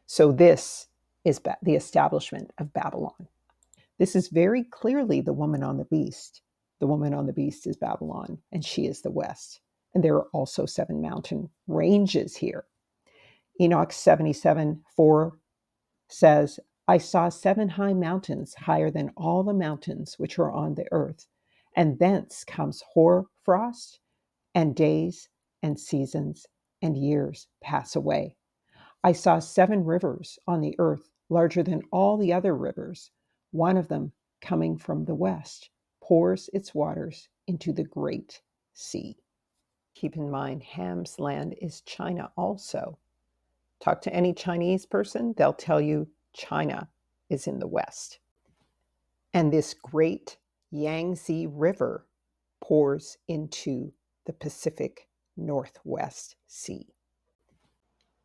So this is the establishment of Babylon. This is very clearly the woman on the beast. The woman on the beast is Babylon, and she is the west. And there are also 7 mountain ranges here. Enoch 77:4 says, I saw 7 high mountains, higher than all the mountains which are on the earth, and thence comes hoar frost, and days and seasons and years pass away. I saw 7 rivers on the earth, larger than all the other rivers. One of them, coming from the west, pours its waters into the great sea. Keep in mind, Ham's land is China also. Talk to any Chinese person, they'll tell you China is in the west. And this great Yangtze River pours into the Pacific Northwest Sea.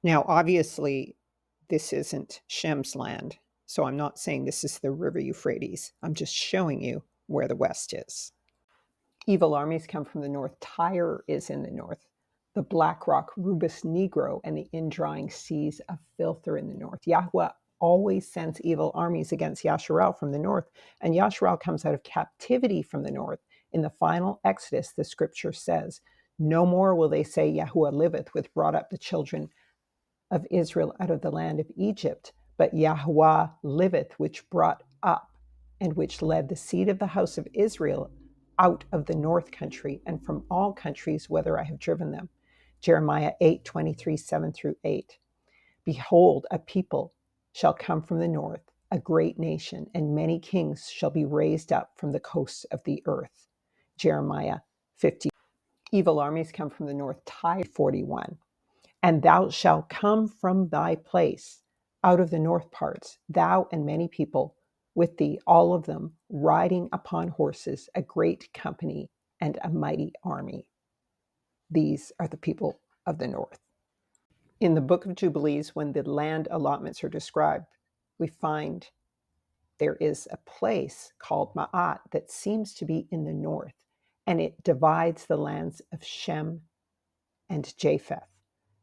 Now, obviously, this isn't Shem's land, so I'm not saying this is the river Euphrates. I'm just showing you where the west is. Evil armies come from the north. Tyre is in the north. The black rock, Rubus Negro, and the indrying seas of filth are in the north. Yahweh always sends evil armies against Yasharal from the north, and Yasharal comes out of captivity from the north. In the final Exodus, the scripture says, no more will they say Yahuwah liveth, which brought up the children of Israel out of the land of Egypt, but Yahuwah liveth, which brought up and which led the seed of the house of Israel out of the north country and from all countries whither I have driven them. Jeremiah 8:23, 7 through 8. Behold, a people shall come from the north, a great nation, and many kings shall be raised up from the coasts of the earth. Jeremiah 50. Evil armies come from the north. Tyre 41. And thou shalt come from thy place out of the north parts, thou and many people with thee, all of them riding upon horses, a great company and a mighty army. These are the people of the north. In the book of Jubilees, when the land allotments are described, we find there is a place called Ma'at that seems to be in the north, and it divides the lands of Shem and Japheth.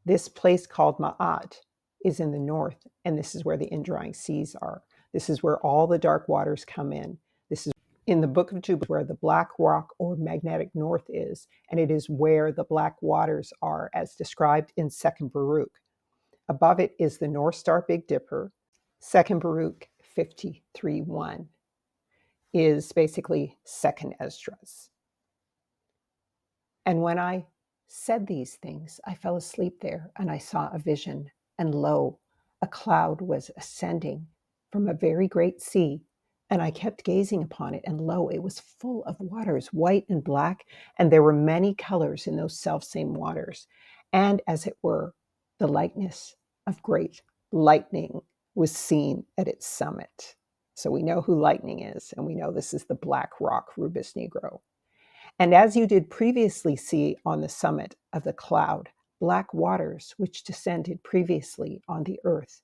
This place called Ma'at is in the north, and this is where the indrying seas are. This is where all the dark waters come in. This is in the book of Jubilees where the black rock or magnetic north is, and it is where the black waters are as described in 2nd Baruch. Above it is the North Star Big Dipper. 2nd Baruch 53:1 is basically 2nd Esdras. And when I said these things, I fell asleep there, and I saw a vision, and lo, a cloud was ascending from a very great sea, and I kept gazing upon it, and lo, it was full of waters, white and black, and there were many colors in those selfsame waters. And as it were, the likeness of great lightning was seen at its summit. So we know who lightning is, and we know this is the black rock Rubus Negro. And as you did previously see on the summit of the cloud, black waters which descended previously on the earth.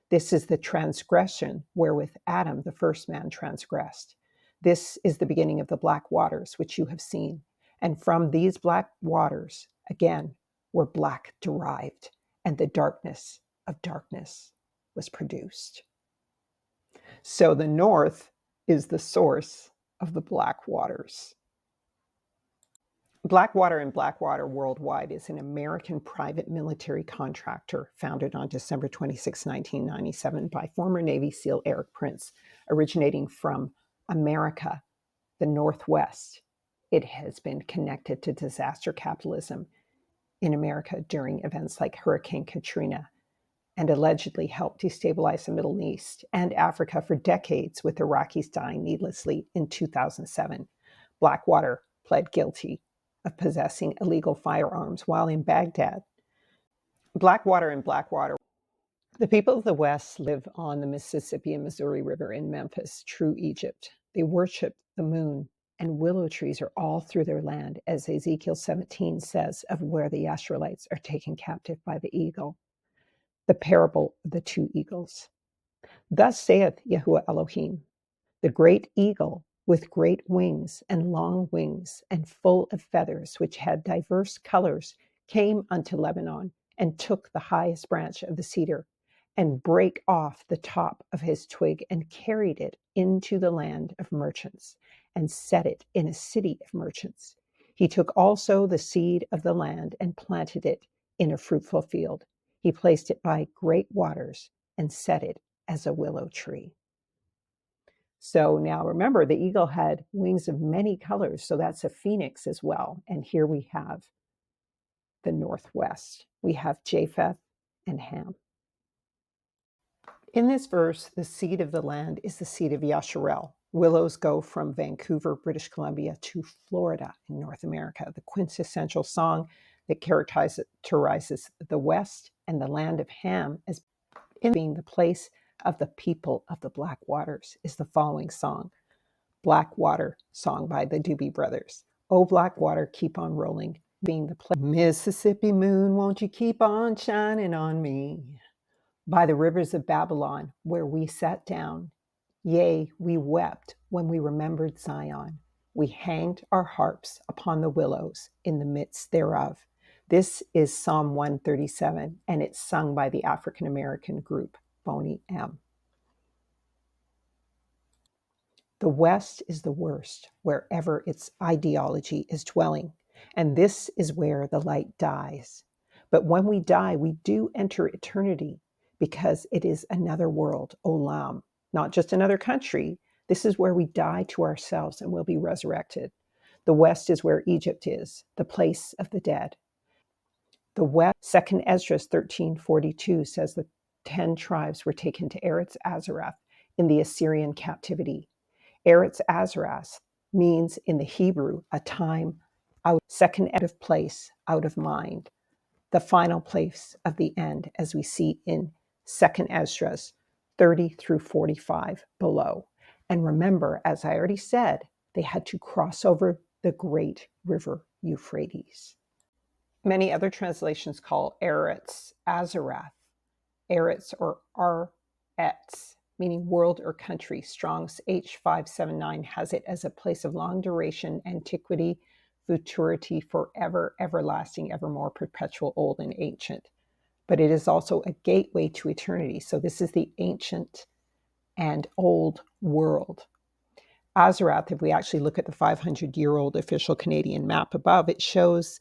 This is the transgression wherewith Adam, the first man, transgressed. This is the beginning of the black waters which you have seen. And from these black waters, again, were black derived, and the darkness of darkness was produced. So the north is the source of the black waters. Blackwater and Blackwater Worldwide is an American private military contractor founded on December 26, 1997 by former Navy SEAL Eric Prince, originating from America, the Northwest. It has been connected to disaster capitalism in America during events like Hurricane Katrina, and allegedly helped destabilize the Middle East and Africa for decades, with Iraqis dying needlessly in 2007. Blackwater pled guilty of possessing illegal firearms while in Baghdad. Blackwater and Blackwater. The people of the West live on the Mississippi and Missouri River in Memphis, true Egypt. They worship the moon, and willow trees are all through their land, as Ezekiel 17 says of where the Yashreelites are taken captive by the eagle. The parable of the two eagles. Thus saith Yahuwah Elohim, the great eagle with great wings and long wings and full of feathers, which had diverse colors, came unto Lebanon and took the highest branch of the cedar and brake off the top of his twig and carried it into the land of merchants and set it in a city of merchants. He took also the seed of the land and planted it in a fruitful field. He placed it by great waters and set it as a willow tree. So now remember, the eagle had wings of many colors, so that's a phoenix as well. And here we have the Northwest. We have Japheth and Ham. In this verse, the seed of the land is the seed of Yasharel. Willows go from Vancouver, British Columbia to Florida in North America. The quintessential song that characterizes the West and the land of Ham as being the place of the people of the Black Waters is the following song. Blackwater, song by the Doobie Brothers. Oh, Blackwater, keep on rolling, being the place. Mississippi moon, won't you keep on shining on me? By the rivers of Babylon, where we sat down. Yea, we wept when we remembered Zion. We hanged our harps upon the willows in the midst thereof. This is Psalm 137, and it's sung by the African American group Boney M. The West is the worst, wherever its ideology is dwelling, and this is where the light dies. But when we die, we do enter eternity, because it is another world, Olam, not just another country. This is where we die to ourselves and will be resurrected. The West is where Egypt is, the place of the dead. The West, 2nd Esdras 13:42 says the 10 tribes were taken to Eretz Azarath in the Assyrian captivity. Eretz Azarath means in the Hebrew a time out, second out of place, out of mind, the final place of the end, as we see in 2nd Esdras 30 through 45 below. And remember, as I already said, they had to cross over the great river Euphrates. Many other translations call Eretz Azarath, Eretz or Aretz, meaning world or country. Strong's H579 has it as a place of long duration, antiquity, futurity, forever, everlasting, evermore, perpetual, old, and ancient. But it is also a gateway to eternity. So this is the ancient and old world. Azarath, if we actually look at the 500-year-old official Canadian map above, it shows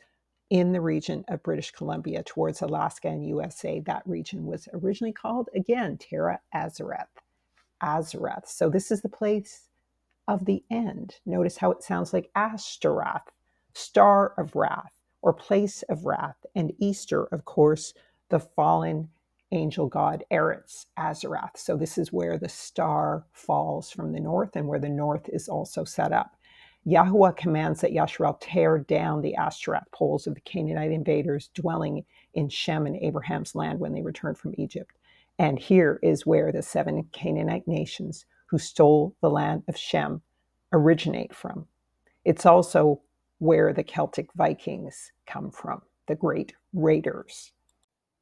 in the region of British Columbia towards Alaska and USA. That region was originally called, again, Terra Azarath. Azarath. So this is the place of the end. Notice how it sounds like Ashtaroth, star of wrath, or place of wrath. And Easter, of course, the fallen angel god Eretz Azarath. So this is where the star falls from the north and where the north is also set up. Yahuwah commands that Yasharal tear down the Ashtaroth poles of the Canaanite invaders dwelling in Shem and Abraham's land when they returned from Egypt. And here is where the 7 Canaanite nations who stole the land of Shem originate from. It's also where the Celtic Vikings come from, the great raiders.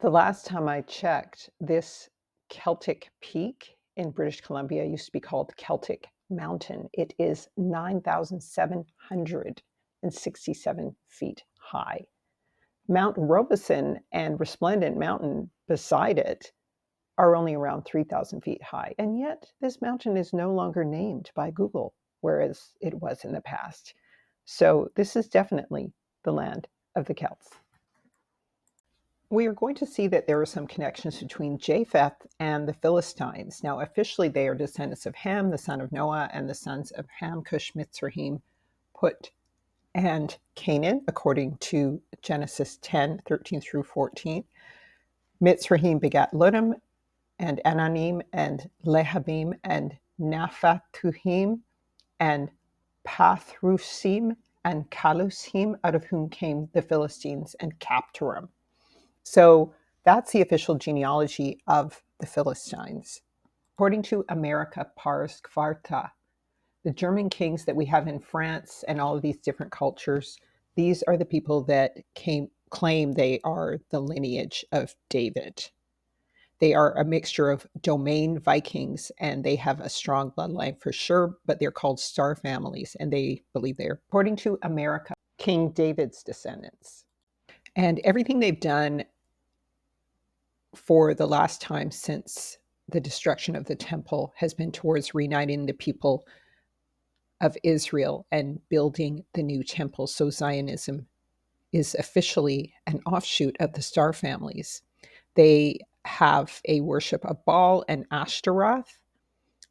The last time I checked, this Celtic peak in British Columbia used to be called Celtic Mountain. It is 9,767 feet high. Mount Robeson and Resplendent Mountain beside it are only around 3,000 feet high. And yet, this mountain is no longer named by Google, whereas it was in the past. So, this is definitely the land of the Celts. We are going to see that there are some connections between Japheth and the Philistines. Now, officially, they are descendants of Ham, the son of Noah, and the sons of Ham, Cush, Mitzrayim, Put, and Canaan, according to Genesis 10, 13 through 14. Mitzrayim begat Ludim, and Ananim, and Lehabim, and Naphtatuhim, and Pathrusim, and Calusim, out of whom came the Philistines, and Captorim. So that's the official genealogy of the Philistines. According to America Pars Kvarta, the German kings that we have in France and all of these different cultures, these are the people that claim they are the lineage of David. They are a mixture of domain Vikings, and they have a strong bloodline for sure, but they're called star families, and they believe they're, according to America, King David's descendants. And everything they've done for the last time since the destruction of the temple has been towards reuniting the people of Israel and building the new temple. So Zionism is officially an offshoot of the star families. They have a worship of Baal and Ashtaroth,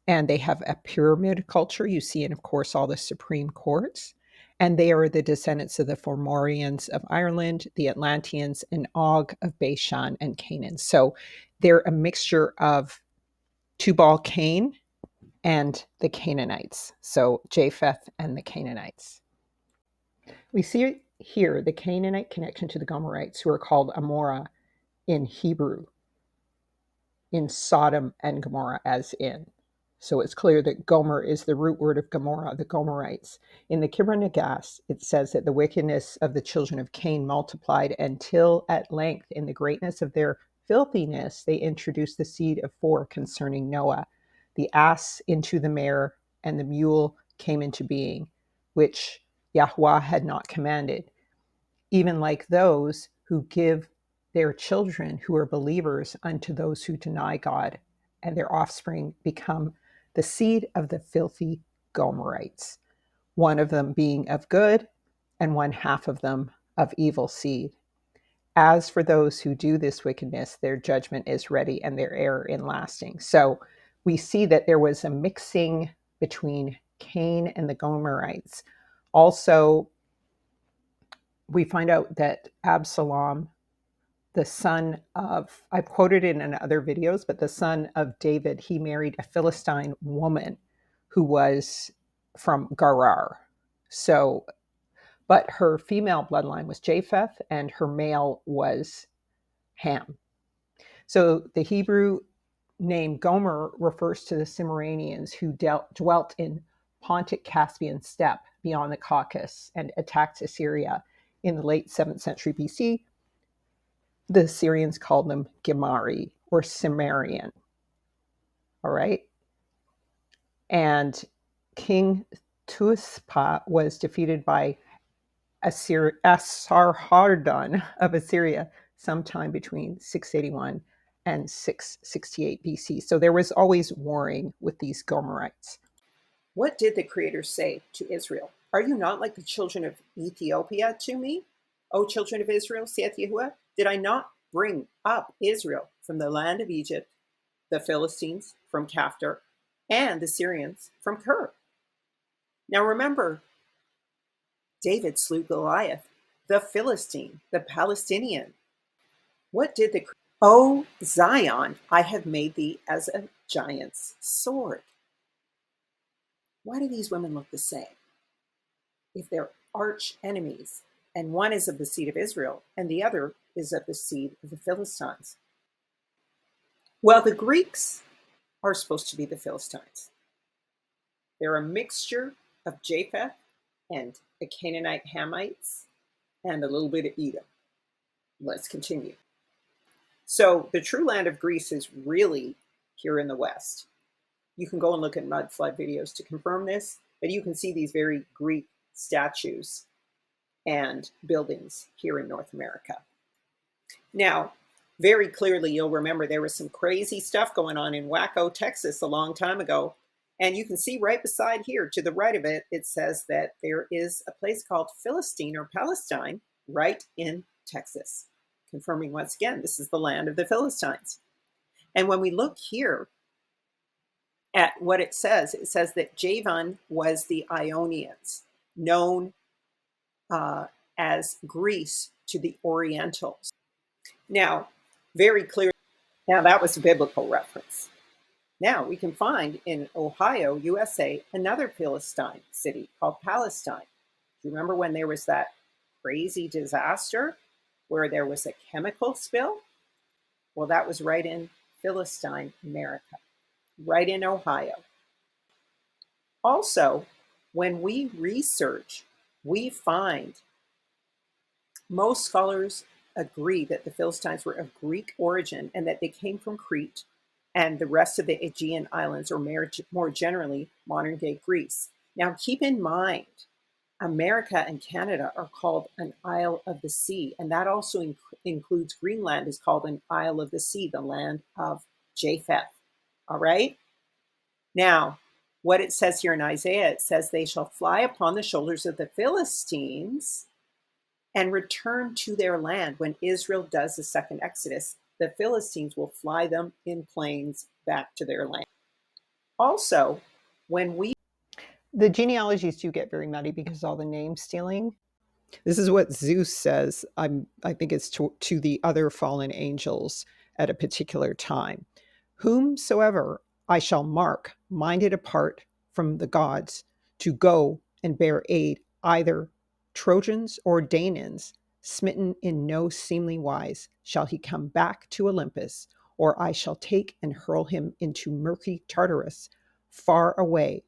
and they have a pyramid culture. You see in, of course, all the supreme courts. And they are the descendants of the Fomorians of Ireland, the Atlanteans, and Og of Bashan and Canaan. So they're a mixture of Tubal Cain and the Canaanites. So Japheth and the Canaanites. We see here the Canaanite connection to the Gomorites, who are called Amorah in Hebrew, in Sodom and Gomorrah as in. So it's clear that Gomer is the root word of Gomorrah, the Gomorites. In the Kibra Nagas, it says that the wickedness of the children of Cain multiplied until at length, in the greatness of their filthiness, they introduced the seed of 4 concerning Noah. The ass into the mare, and the mule came into being, which Yahweh had not commanded, even like those who give their children who are believers unto those who deny God, and their offspring become the seed of the filthy Gomorites, one of them being of good, and 1/2 of them of evil seed. As for those who do this wickedness, their judgment is ready, and their error in lasting. So we see that there was a mixing between Cain and the Gomorites. Also, we find out that Absalom, the son of, I've quoted it in other videos, but the son of David, he married a Philistine woman who was from Gerar. So, but her female bloodline was Japheth and her male was Ham. So the Hebrew name Gomer refers to the Cimmerians who dwelt in Pontic Caspian steppe beyond the Caucasus and attacked Assyria in the late 7th century BC. The Assyrians called them Gemari or Cimmerian. All right. And King Tuspah was defeated by Esarhaddon of Assyria sometime between 681 and 668 BC. So there was always warring with these Gomorites. What did the Creator say to Israel? Are you not like the children of Ethiopia to me? O children of Israel, saith Yahuwah, did I not bring up Israel from the land of Egypt, the Philistines from Caphtor, and the Syrians from Kir? Now remember, David slew Goliath, the Philistine, the Palestinian. What did the O Zion, I have made thee as a giant's sword. Why do these women look the same? If they're arch enemies, and one is of the seed of Israel, and the other is of the seed of the Philistines. Well, the Greeks are supposed to be the Philistines. They're a mixture of Japheth and the Canaanite Hamites and a little bit of Edom. Let's continue. So the true land of Greece is really here in the west. You can go and look at mud flood videos to confirm this, but you can see these very Greek statues and buildings here in North America. Now, very clearly, you'll remember there was some crazy stuff going on in Waco, Texas a long time ago. And you can see right beside here, to the right of it, it says that there is a place called Philistine or Palestine right in Texas, confirming once again, this is the land of the Philistines. And when we look here at what it says that Javan was the Ionians, known as Greece to the Orientals. Now, very clear. Now, that was a biblical reference. Now, we can find in Ohio, USA, another Philistine city called Palestine. Do you remember when there was that crazy disaster where there was a chemical spill? Well, that was right in Philistine, America, right in Ohio. Also, when we research, we find most scholars agree that the Philistines were of Greek origin and that they came from Crete and the rest of the Aegean islands, or more generally, modern day Greece. Now, keep in mind, America and Canada are called an Isle of the Sea, and that also includes Greenland is called an Isle of the Sea, the land of Japheth. All right? Now, what it says here in Isaiah, it says, they shall fly upon the shoulders of the Philistines and return to their land. When Israel does the second Exodus, the Philistines will fly them in planes back to their land. Also, when we... The genealogies do get very muddy because all the name stealing. This is what Zeus says. I think it's to the other fallen angels at a particular time. Whomsoever I shall mark, minded apart from the gods, to go and bear aid, either Trojans or Danaans, smitten in no seemly wise, shall he come back to Olympus, or I shall take and hurl him into murky Tartarus, far away.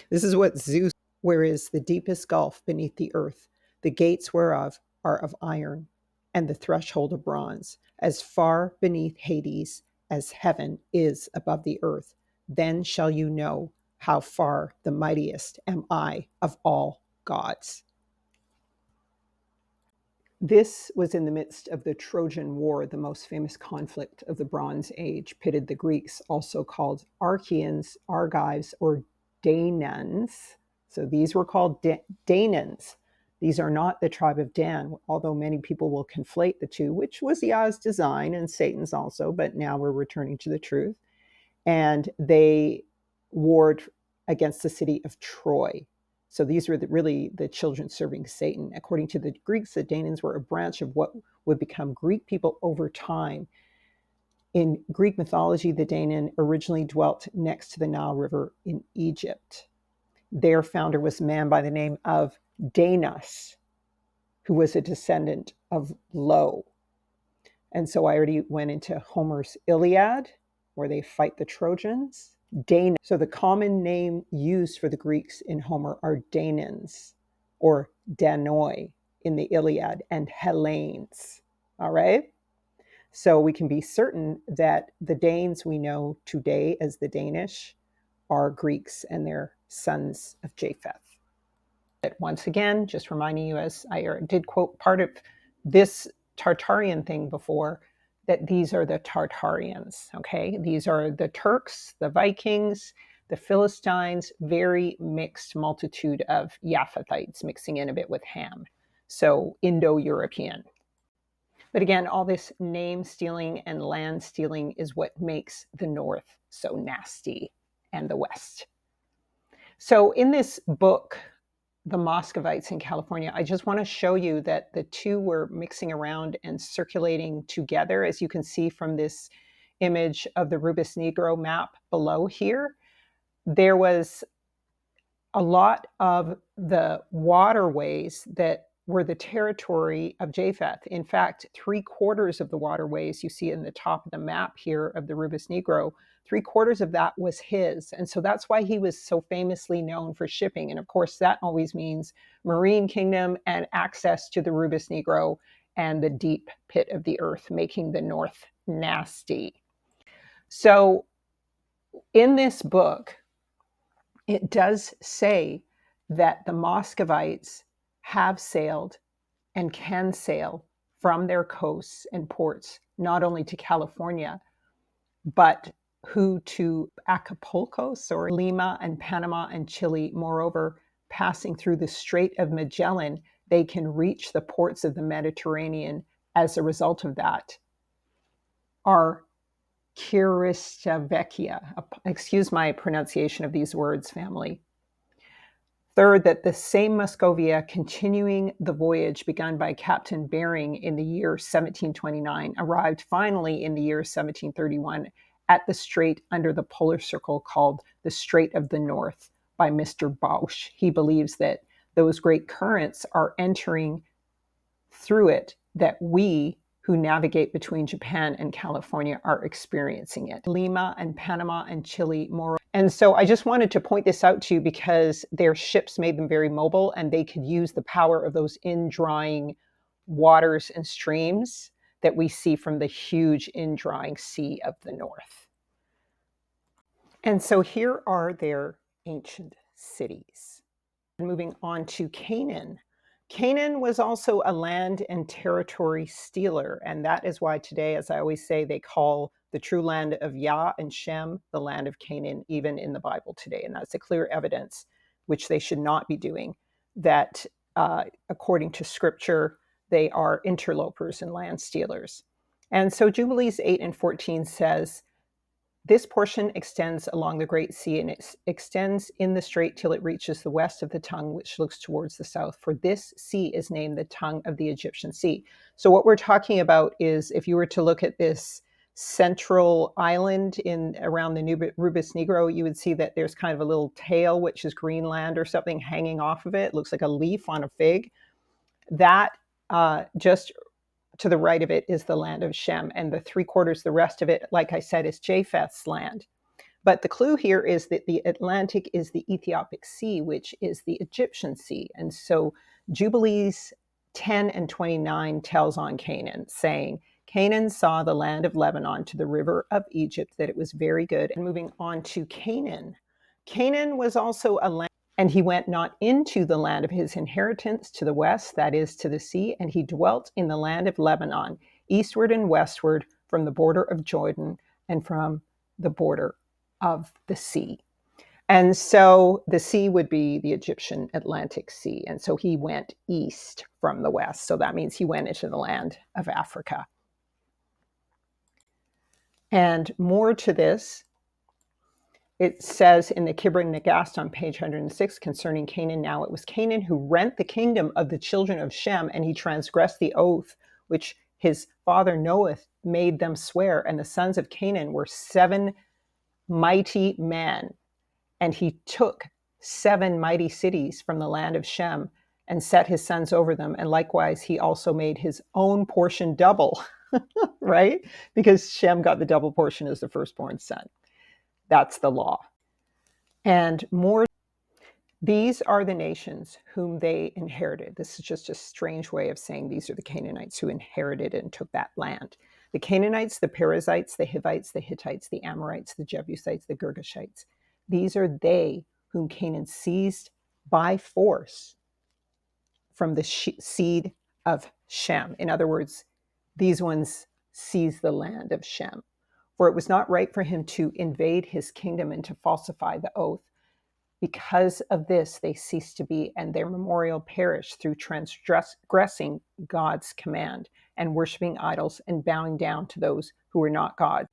This is what Zeus, where is the deepest gulf beneath the earth, the gates whereof are of iron, and the threshold of bronze, as far beneath Hades as heaven is above the earth. Then shall you know how far the mightiest am I of all gods. This was in the midst of the Trojan War, the most famous conflict of the Bronze Age, pitted the Greeks, also called Archaeans, Argives, or Danans. So these were called Danans. These are not the tribe of Dan, although many people will conflate the two, which was Yah's design and Satan's also, but now we're returning to the truth. And they warred against the city of Troy. So these were really the children serving Satan. According to the Greeks, the Danans were a branch of what would become Greek people over time. In Greek mythology, the Danan originally dwelt next to the Nile River in Egypt. Their founder was a man by the name of Danas, who was a descendant of Lo. And so I already went into Homer's Iliad, where they fight the Trojans. Danan. So the common name used for the Greeks in Homer are Danans or Danoi in the Iliad, and Hellenes. All right? So we can be certain that the Danes we know today as the Danish are Greeks and they're sons of Japheth. Once again, just reminding you, as I did quote part of this Tartarian thing before, that these are the Tartarians, okay? These are the Turks, the Vikings, the Philistines, very mixed multitude of Japhethites mixing in a bit with Ham. So Indo-European. But again, all this name stealing and land stealing is what makes the North so nasty and the West. So in this book, the Muscovites in California, I just want to show you that the two were mixing around and circulating together, as you can see from this image of the Rubus Negro map below here. There was a lot of the waterways that were the territory of Japheth. In fact, 3/4 of the waterways you see in the top of the map here of the Rubus Negro, 3/4 of that was his. And so that's why he was so famously known for shipping. And of course, that always means marine kingdom and access to the Rubus Negro and the deep pit of the earth, making the north nasty. So in this book, it does say that the Muscovites have sailed and can sail from their coasts and ports, not only to California, but who to Acapulco, or Lima and Panama and Chile. Moreover, passing through the Strait of Magellan, they can reach the ports of the Mediterranean as a result of that. Are Vecchia. Excuse my pronunciation of these words, family. Third, that the same Muscovia, continuing the voyage begun by Captain Bering in the year 1729, arrived finally in the year 1731 at the strait under the polar circle called the Strait of the North by Mr. Bausch. He believes that those great currents are entering through it, that we who navigate between Japan and California are experiencing it. Lima and Panama and Chile, more. And so I just wanted to point this out to you because their ships made them very mobile and they could use the power of those indrawing waters and streams that we see from the huge indrawing sea of the north. And so here are their ancient cities. Moving on to Canaan. Canaan was also a land and territory stealer, and that is why today, as I always say, they call the true land of Yah and Shem the land of Canaan, even in the Bible today. And that's a clear evidence, which they should not be doing, that according to Scripture, they are interlopers and land stealers. And so Jubilees 8 and 14 says, this portion extends along the Great Sea, and it extends in the strait till it reaches the west of the tongue, which looks towards the south. For this sea is named the tongue of the Egyptian sea. So what we're talking about is, if you were to look at this central island in around the Rubus Negro, you would see that there's kind of a little tail, which is Greenland or something, hanging off of it. It looks like a leaf on a fig. That just to the right of it is the land of Shem, and the 3/4, the rest of it, like I said, is Japheth's land. But the clue here is that the Atlantic is the Ethiopic Sea, which is the Egyptian Sea. And so Jubilees 10 and 29 tells on Canaan, saying, Canaan saw the land of Lebanon to the river of Egypt, that it was very good. And moving on to Canaan. Canaan was also a land, and he went not into the land of his inheritance to the west, that is, to the sea, and he dwelt in the land of Lebanon, eastward and westward from the border of Jordan and from the border of the sea. And so the sea would be the Egyptian Atlantic Sea. And so he went east from the west. So that means he went into the land of Africa. And more to this, it says in the Kibron Nagast on page 106 concerning Canaan, now it was Canaan who rent the kingdom of the children of Shem, and he transgressed the oath which his father Noah made them swear. And the sons of Canaan were 7 mighty men. And he took 7 mighty cities from the land of Shem and set his sons over them. And likewise, he also made his own portion double, right? Because Shem got the double portion as the firstborn son. That's the law. And more, these are the nations whom they inherited. This is just a strange way of saying these are the Canaanites who inherited and took that land. The Canaanites, the Perizzites, the Hivites, the Hittites, the Amorites, the Jebusites, the Girgashites. These are they whom Canaan seized by force from the seed of Shem. In other words, these ones seized the land of Shem. For it was not right for him to invade his kingdom and to falsify the oath. Because of this, they ceased to be, and their memorial perished through transgressing God's command and worshiping idols and bowing down to those who were not God.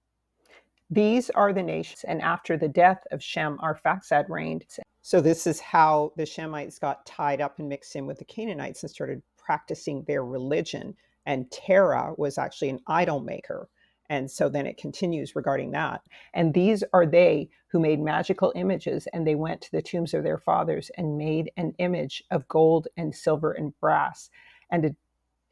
These are the nations, and after the death of Shem, Arphaxad reigned. So this is how the Shemites got tied up and mixed in with the Canaanites and started practicing their religion. And Terah was actually an idol maker. And so then it continues regarding that. And these are they who made magical images, and they went to the tombs of their fathers and made an image of gold and silver and brass. And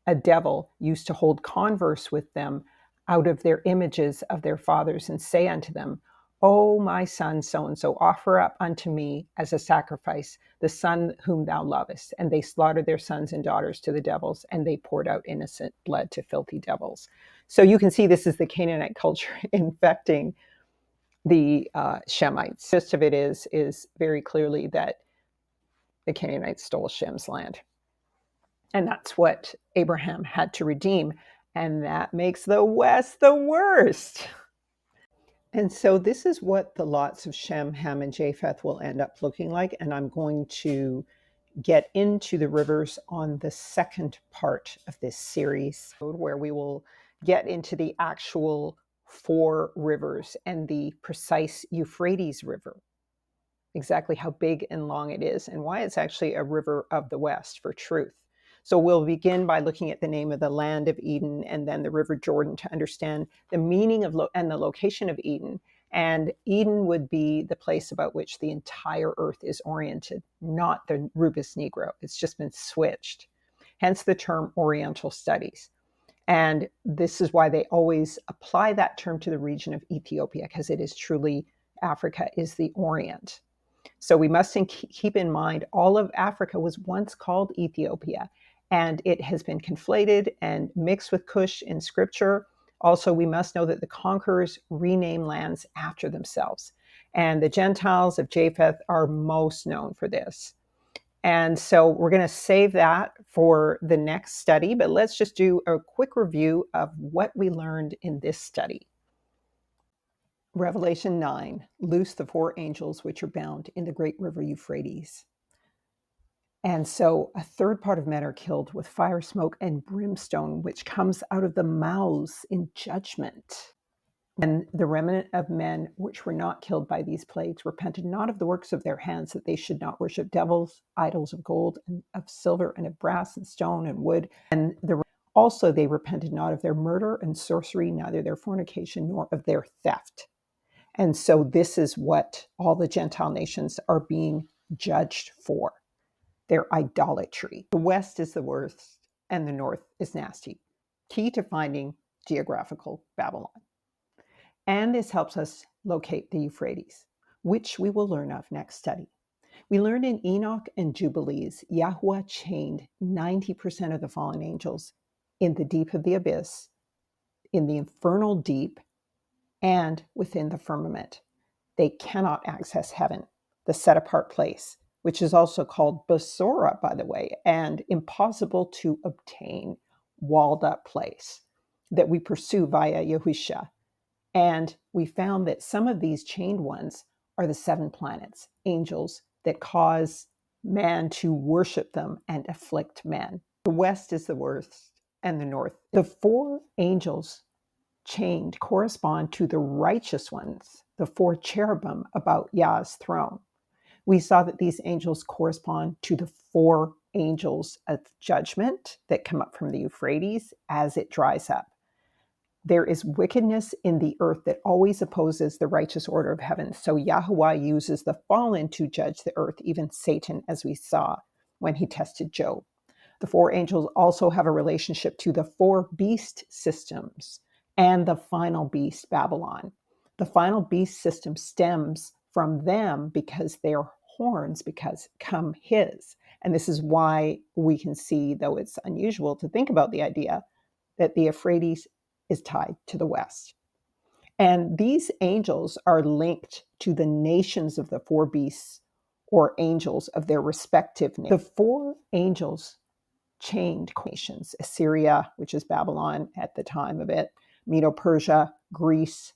a devil used to hold converse with them out of their images of their fathers and say unto them, O my son, so and so, offer up unto me as a sacrifice the son whom thou lovest. And they slaughtered their sons and daughters to the devils, and they poured out innocent blood to filthy devils. So you can see this is the Canaanite culture infecting the Shemites. The gist of it is very clearly that the Canaanites stole Shem's land. And that's what Abraham had to redeem. And that makes the West the worst. And so this is what the lots of Shem, Ham, and Japheth will end up looking like. And I'm going to get into the rivers on the second part of this series, where we will get into the actual four rivers and the precise Euphrates River, exactly how big and long it is, and why it's actually a river of the West for truth. So we'll begin by looking at the name of the land of Eden and then the River Jordan to understand the meaning of and the location of Eden. And Eden would be the place about which the entire earth is oriented, not the Rubus Negro. It's just been switched. Hence the term Oriental Studies. And this is why they always apply that term to the region of Ethiopia, because it is truly Africa is the Orient. So we must keep in mind all of Africa was once called Ethiopia, and it has been conflated and mixed with Cush in scripture. Also, we must know that the conquerors rename lands after themselves. And the Gentiles of Japheth are most known for this. And so we're going to save that for the next study, but let's just do a quick review of what we learned in this study. Revelation 9, loose the four angels which are bound in the great river Euphrates. And so a third part of men are killed with fire, smoke, and brimstone, which comes out of the mouths in judgment. And the remnant of men which were not killed by these plagues repented not of the works of their hands, that they should not worship devils, idols of gold and of silver and of brass and stone and wood. And also they repented not of their murder and sorcery, neither their fornication nor of their theft. And so this is what all the Gentile nations are being judged for, their idolatry. The West is the worst and the North is nasty. Key to finding geographical Babylon. And this helps us locate the Euphrates, which we will learn of next study. We learned in Enoch and Jubilees, Yahweh chained 90% of the fallen angels in the deep of the abyss, in the infernal deep, and within the firmament. They cannot access heaven, the set apart place, which is also called Basora, by the way, and impossible to obtain, walled up place that we pursue via Yahusha. And we found that some of these chained ones are the seven planets, angels that cause man to worship them and afflict men. The West is the worst and the North. The four angels chained correspond to the righteous ones, the four cherubim about Yah's throne. We saw that these angels correspond to the four angels of judgment that come up from the Euphrates as it dries up. There is wickedness in the earth that always opposes the righteous order of heaven. So Yahweh uses the fallen to judge the earth, even Satan, as we saw when he tested Job. The four angels also have a relationship to the four beast systems and the final beast, Babylon. The final beast system stems from them because their horns come his. And this is why we can see, though it's unusual to think about the idea, that the Euphrates is tied to the West. And these angels are linked to the nations of the four beasts or angels of their respective nations. The four angels chained nations: Assyria, which is Babylon at the time of it, Medo-Persia, Greece,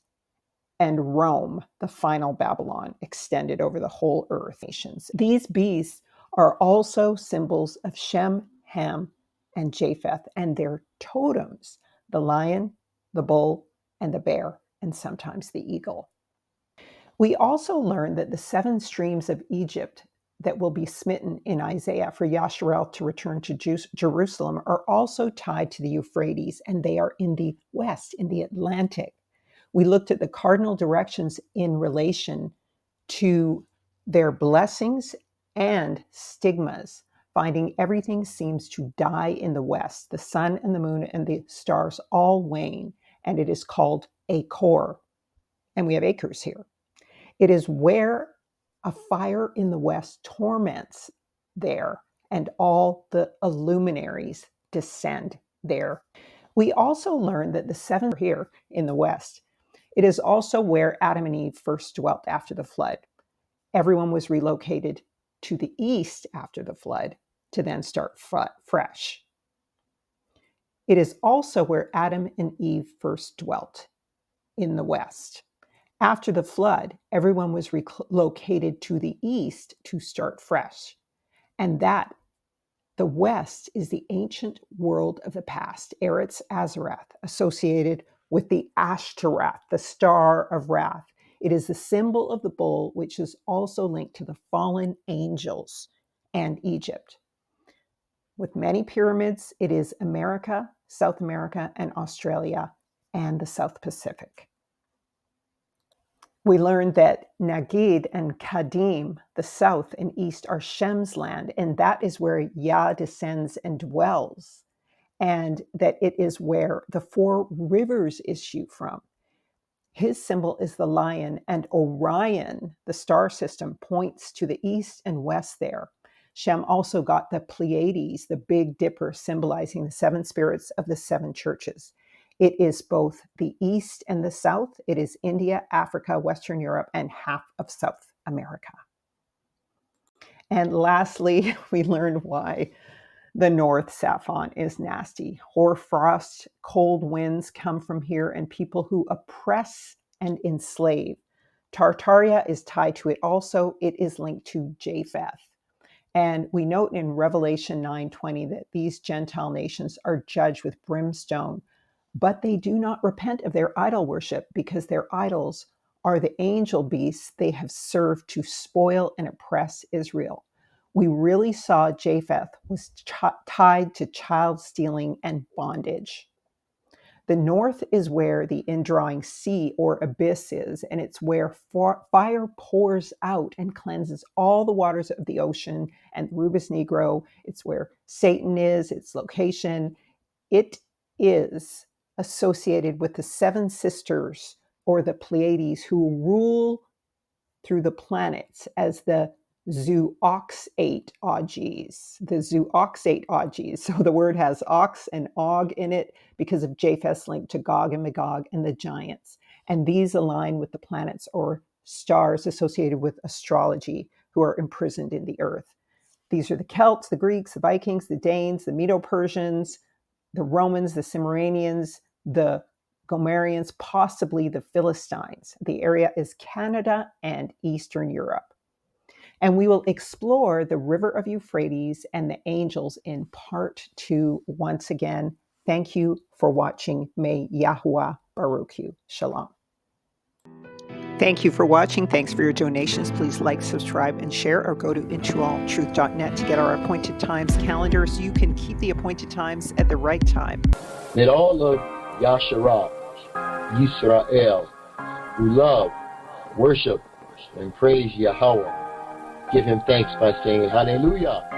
and Rome, the final Babylon, extended over the whole earth nations. These beasts are also symbols of Shem, Ham, and Japheth, and their totems: the lion, the bull, and the bear, and sometimes the eagle. We also learn that the 7 streams of Egypt that will be smitten in Isaiah for Yasharel to return to Jerusalem are also tied to the Euphrates, and they are in the west, in the Atlantic. We looked at the cardinal directions in relation to their blessings and stigmas, finding everything seems to die in the west. The sun and the moon and the stars all wane, and it is called Achor. And we have acres here. It is where a fire in the west torments there, and all the luminaries descend there. We also learn that the 7 are here in the west. It is also where Adam and Eve first dwelt after the flood. Everyone was relocated to the east after the flood to then start fresh. It is also where Adam and Eve first dwelt, in the west. After the flood, everyone was relocated to the east to start fresh. And that, the west, is the ancient world of the past, Eretz Azarath, associated with the Ashtaroth, the star of wrath. It is the symbol of the bull, which is also linked to the fallen angels and Egypt. With many pyramids, it is America, South America, and Australia, and the South Pacific. We learned that Nagid and Kadim, the south and east, are Shem's land, and that is where Yah descends and dwells, and that it is where the 4 rivers issue from. His symbol is the lion, and Orion, the star system, points to the east and west there. Shem also got the Pleiades, the Big Dipper, symbolizing the 7 spirits of the 7 churches. It is both the east and the south. It is India, Africa, Western Europe, and half of South America. And lastly, we learned why the north, Saffron, is nasty. Hoarfrost, cold winds come from here, and people who oppress and enslave. Tartaria is tied to it also. It is linked to Japheth. And we note in Revelation 9:20 that these Gentile nations are judged with brimstone, but they do not repent of their idol worship, because their idols are the angel beasts they have served to spoil and oppress Israel. We really saw Japheth was tied to child stealing and bondage. The north is where the indrawing sea or abyss is, and it's where fire pours out and cleanses all the waters of the ocean and Rubus Negro. It's where Satan is, its location. It is associated with the 7 sisters, or the Pleiades, who rule through the planets as the zooxate Augies. The zooxate Augies. So the word has ox and og in it because of Japheth's link to Gog and Magog and the giants. And these align with the planets or stars associated with astrology, who are imprisoned in the earth. These are the Celts, the Greeks, the Vikings, the Danes, the Medo-Persians, the Romans, the Cimmerians, the Gomerians, possibly the Philistines. The area is Canada and Eastern Europe. And we will explore the river of Euphrates and the angels in part 2 once again. Thank you for watching. May Yahuwah Baruch you. Shalom. Thank you for watching. Thanks for your donations. Please like, subscribe, and share, or go to intoalltruth.net to get our appointed times calendar so you can keep the appointed times at the right time. Let all of Yasharah, Yisrael, who love, worship, and praise Yahweh, give him thanks by saying Hallelujah.